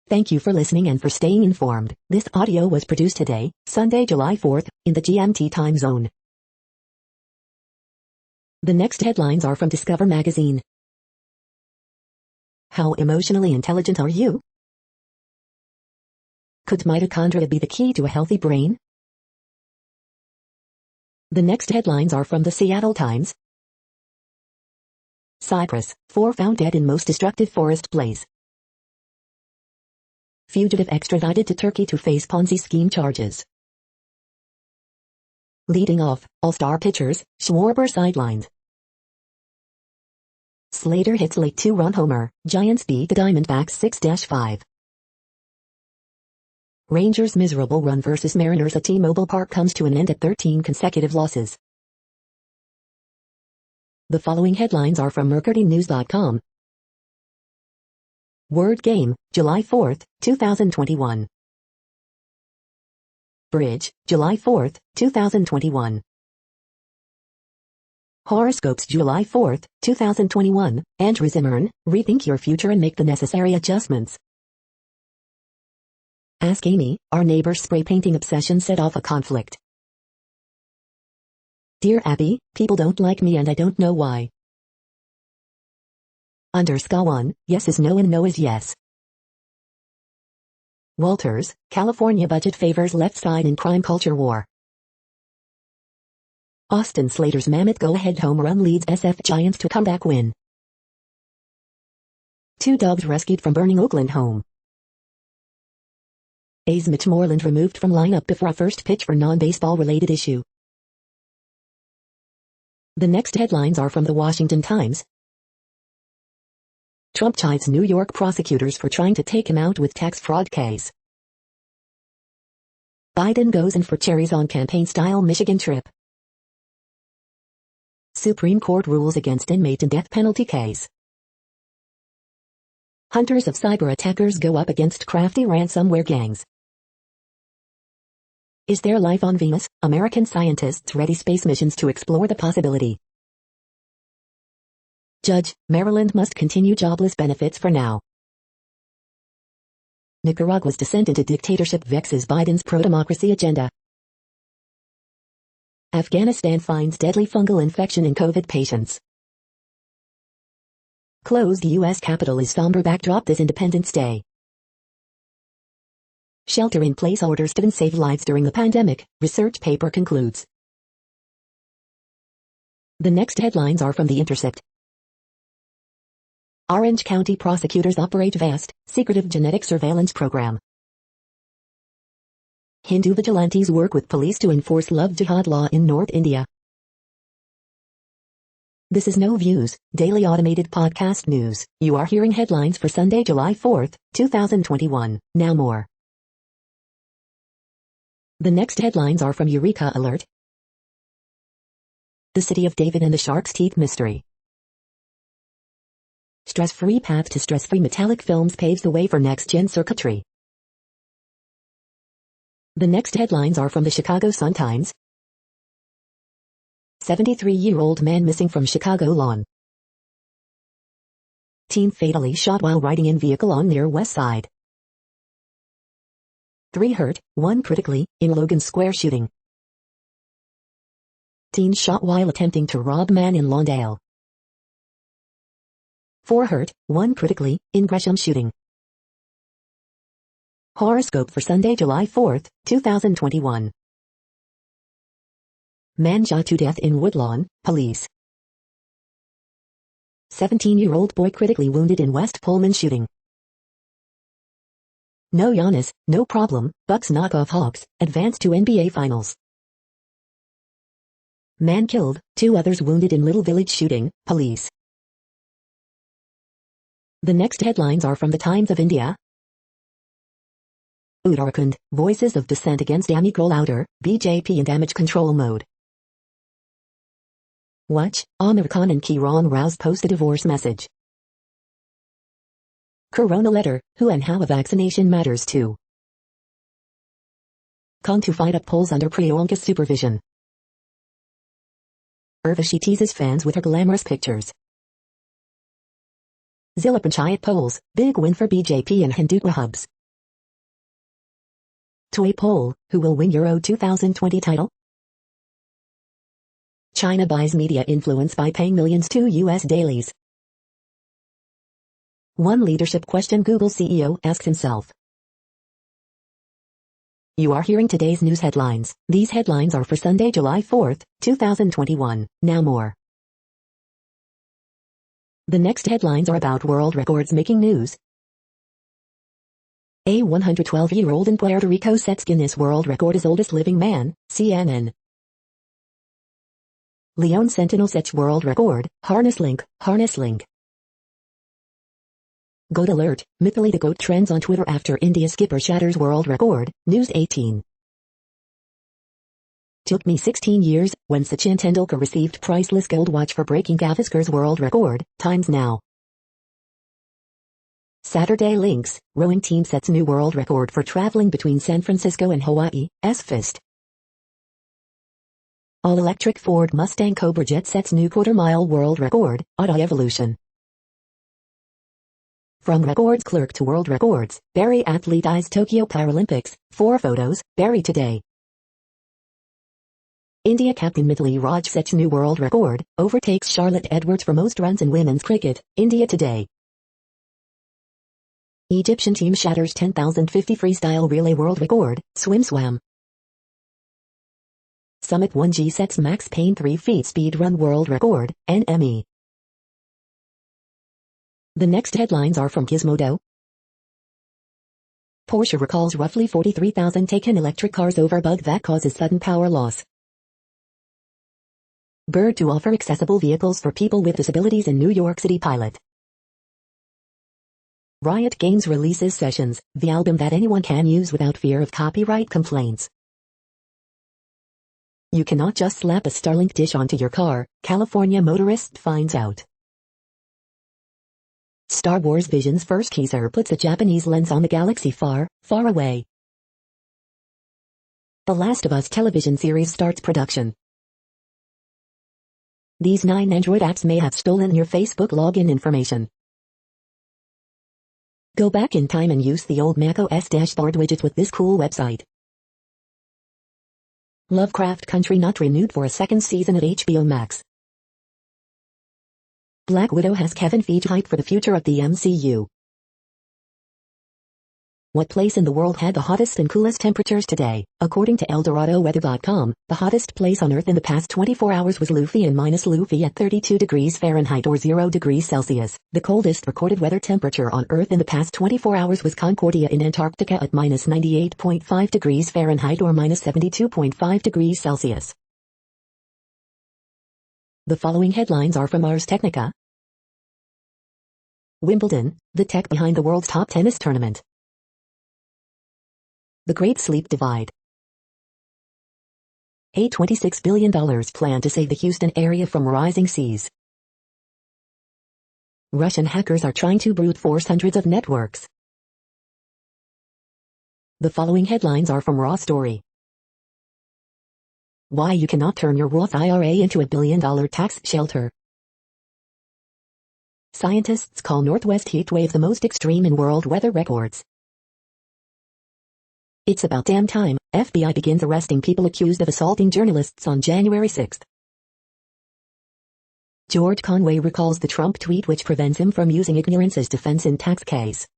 Thank you for listening and for staying informed. This audio was produced today, Sunday, July 4th, in the GMT time zone. The next headlines are from Discover magazine. How emotionally intelligent are you? Could mitochondria be the key to a healthy brain? The next headlines are from the Seattle Times. Cyprus, 4 found dead in most destructive forest blaze. Fugitive extradited to Turkey to face Ponzi scheme charges. Leading off, all-star pitchers, Schwarber sidelined. Slater hits late two-run homer, Giants beat the Diamondbacks 6-5. Rangers' miserable run versus Mariners at T-Mobile Park comes to an end at 13 consecutive losses. The following headlines are from MercuryNews.com. Word Game, July 4, 2021. Bridge, July 4, 2021. Horoscopes, July 4, 2021. Andrew Zimmern, rethink your future and make the necessary adjustments. Ask Amy, our neighbor's spray painting obsession set off a conflict. Dear Abby, people don't like me and I don't know why. _1, yes is no and no is yes. Walters, California budget favors left side in crime culture war. Austin Slater's mammoth go-ahead home run leads SF Giants to comeback win. 2 dogs rescued from burning Oakland home. A's Mitch Moreland removed from lineup before a first pitch for non-baseball related issue. The next headlines are from the Washington Times. Trump chides New York prosecutors for trying to take him out with tax fraud case. Biden goes in for cherries on campaign-style Michigan trip. Supreme Court rules against inmate in death penalty case. Hunters of cyber attackers go up against crafty ransomware gangs. Is there life on Venus? American scientists ready space missions to explore the possibility. Judge, Maryland must continue jobless benefits for now. Nicaragua's descent into dictatorship vexes Biden's pro-democracy agenda. Afghanistan finds deadly fungal infection in COVID patients. Closed U.S. Capitol is somber backdrop this Independence Day. Shelter-in-place orders to save lives during the pandemic, research paper concludes. The next headlines are from The Intercept. Orange County prosecutors operate vast, secretive genetic surveillance program. Hindu vigilantes work with police to enforce love jihad law in North India. This is No Views, daily automated podcast news. You are hearing headlines for Sunday, July 4, 2021. Now more. The next headlines are from Eureka Alert. The City of David and the Shark's Teeth mystery. Stress-free path to stress-free metallic films paves the way for next-gen circuitry. The next headlines are from the Chicago Sun-Times. 73-year-old man missing from Chicago lawn. Teen fatally shot while riding in vehicle on near West Side. 3 hurt, 1 critically, in Logan Square shooting. Teen shot while attempting to rob man in Lawndale. 4 hurt, 1 critically, in Gresham shooting. Horoscope for Sunday, July 4, 2021. Man shot to death in Woodlawn, police. 17-year-old boy critically wounded in West Pullman shooting. No Giannis, no problem, Bucks knock off Hawks, advance to NBA Finals. Man killed, 2 others wounded in Little Village shooting, police. The next headlines are from the Times of India. Uttarakhand, voices of dissent against Amicro louder, BJP in damage control mode. Watch, Amir Khan and Kiran Rao's post a divorce message. Corona letter, who and how a vaccination matters too. Kong to fight up polls under Priyanka's supervision. Urvashi teases fans with her glamorous pictures. Zilla Panchayat polls, big win for BJP and Hindutva hubs. Toy poll, who will win Euro 2020 title? China buys media influence by paying millions to U.S. dailies. One leadership question Google CEO asks himself. You are hearing today's news headlines. These headlines are for Sunday, July 4, 2021. Now more. The next headlines are about world records making news. A 112-year-old in Puerto Rico sets Guinness World Record as oldest living man, CNN. Leon Sentinel sets world record, harness link, harness link. Goat alert, Mithili the goat trends on Twitter after India skipper shatters world record, News 18. Took me 16 years, when Sachin Tendulkar received priceless gold watch for breaking Gavaskar's world record, times now. Saturday links, rowing team sets new world record for traveling between San Francisco and Hawaii, S-Fist. All-electric Ford Mustang Cobra Jet sets new quarter-mile world record, Auto Evolution. From records clerk to world records, Barry athlete eyes Tokyo Paralympics, 4 photos, Barry today. India captain Mithili Raj sets new world record, overtakes Charlotte Edwards for most runs in women's cricket, India today. Egyptian team shatters 10,050 freestyle relay world record, swim. Summit 1G sets Max Payne 3 feet speed run world record, NME. The next headlines are from Gizmodo. Porsche recalls roughly 43,000 taken electric cars over bug that causes sudden power loss. Bird to offer accessible vehicles for people with disabilities in New York City pilot. Riot Games releases Sessions, the album that anyone can use without fear of copyright complaints. You cannot just slap a Starlink dish onto your car, California motorist finds out. Star Wars Vision's first teaser puts a Japanese lens on the galaxy far, far away. The Last of Us television series starts production. These 9 Android apps may have stolen your Facebook login information. Go back in time and use the old macOS dashboard widget with this cool website. Lovecraft Country not renewed for a second season at HBO Max. Black Widow has Kevin Feige hype for the future of the MCU. What place in the world had the hottest and coolest temperatures today? According to ElDoradoWeather.com, the hottest place on Earth in the past 24 hours was Luffy and minus Luffy at 32 degrees Fahrenheit or 0 degrees Celsius. The coldest recorded weather temperature on Earth in the past 24 hours was Concordia in Antarctica at minus 98.5 degrees Fahrenheit or minus 72.5 degrees Celsius. The following headlines are from Ars Technica. Wimbledon, the tech behind the world's top tennis tournament. The Great Sleep Divide. A $26 billion plan to save the Houston area from rising seas. Russian hackers are trying to brute force hundreds of networks. The following headlines are from Raw Story. Why you cannot turn your Roth IRA into a billion-dollar tax shelter. Scientists call Northwest heat wave the most extreme in world weather records. It's about damn time, FBI begins arresting people accused of assaulting journalists on January 6. George Conway recalls the Trump tweet which prevents him from using ignorance as defense in tax case.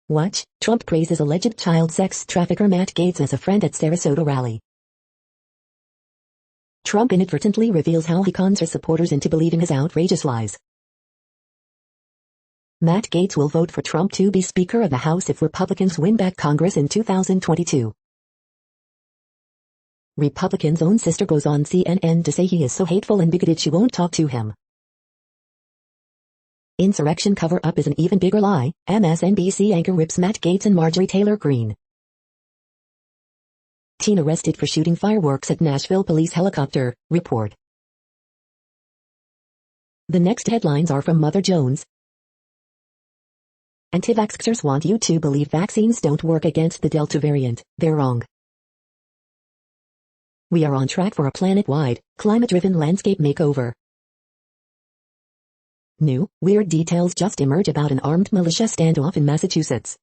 Watch, Trump praises alleged child sex trafficker Matt Gaetz as a friend at Sarasota rally. Trump inadvertently reveals how he cons his supporters into believing his outrageous lies. Matt Gaetz will vote for Trump to be Speaker of the House if Republicans win back Congress in 2022. Republicans' own sister goes on CNN to say he is so hateful and bigoted she won't talk to him. Insurrection cover-up is an even bigger lie, MSNBC anchor rips Matt Gaetz and Marjorie Taylor Greene. Teen arrested for shooting fireworks at Nashville police helicopter, report. The next headlines are from Mother Jones. Anti-vaxxers want you to believe vaccines don't work against the Delta variant. They're wrong. We are on track for a planet-wide, climate-driven landscape makeover. New, weird details just emerge about an armed militia standoff in Massachusetts.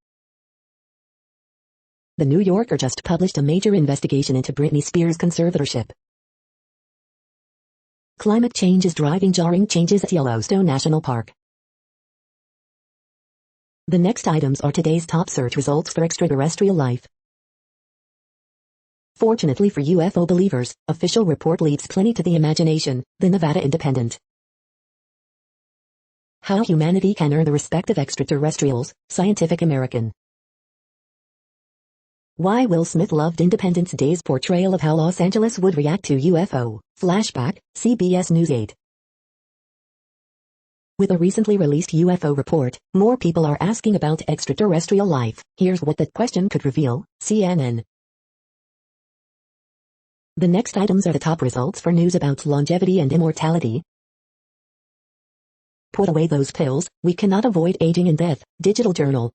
The New Yorker just published a major investigation into Britney Spears' conservatorship. Climate change is driving jarring changes at Yellowstone National Park. The next items are today's top search results for extraterrestrial life. Fortunately for UFO believers, official report leaves plenty to the imagination, the Nevada Independent. How humanity can earn the respect of extraterrestrials, Scientific American. Why Will Smith loved Independence Day's portrayal of how Los Angeles would react to UFO. Flashback, CBS News 8. With a recently released UFO report, more people are asking about extraterrestrial life. Here's what that question could reveal, CNN. The next items are the top results for news about longevity and immortality. Put away those pills, we cannot avoid aging and death. Digital Journal.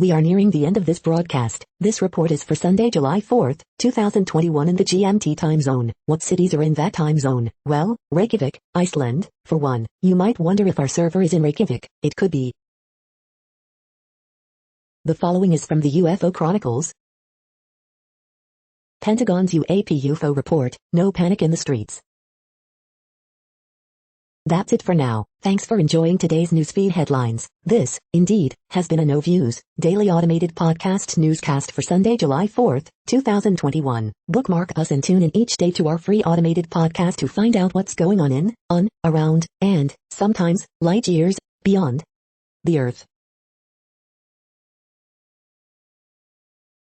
We are nearing the end of this broadcast. This report is for Sunday, July 4th, 2021 in the GMT time zone. What cities are in that time zone? Well, Reykjavik, Iceland, for one. You might wonder if our server is in Reykjavik. It could be. The following is from the UFO Chronicles. Pentagon's UFO report, no panic in the streets. That's it for now. Thanks for enjoying today's newsfeed headlines. This, indeed, has been a No Views, daily automated podcast newscast for Sunday, July 4th, 2021. Bookmark us and tune in each day to our free automated podcast to find out what's going on, around, and, sometimes, light years, beyond the Earth.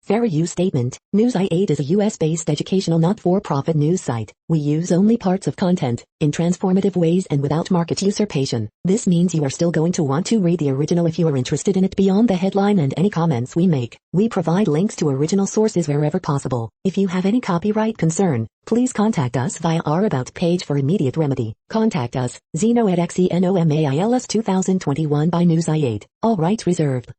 Fair use statement. News i8 is a US-based educational not-for-profit news site. We use only parts of content, in transformative ways and without market usurpation. This means you are still going to want to read the original if you are interested in it beyond the headline and any comments we make. We provide links to original sources wherever possible. If you have any copyright concern, please contact us via our About page for immediate remedy. Contact us, Zeno at XENOMAILS 2021 by News i8. All rights reserved.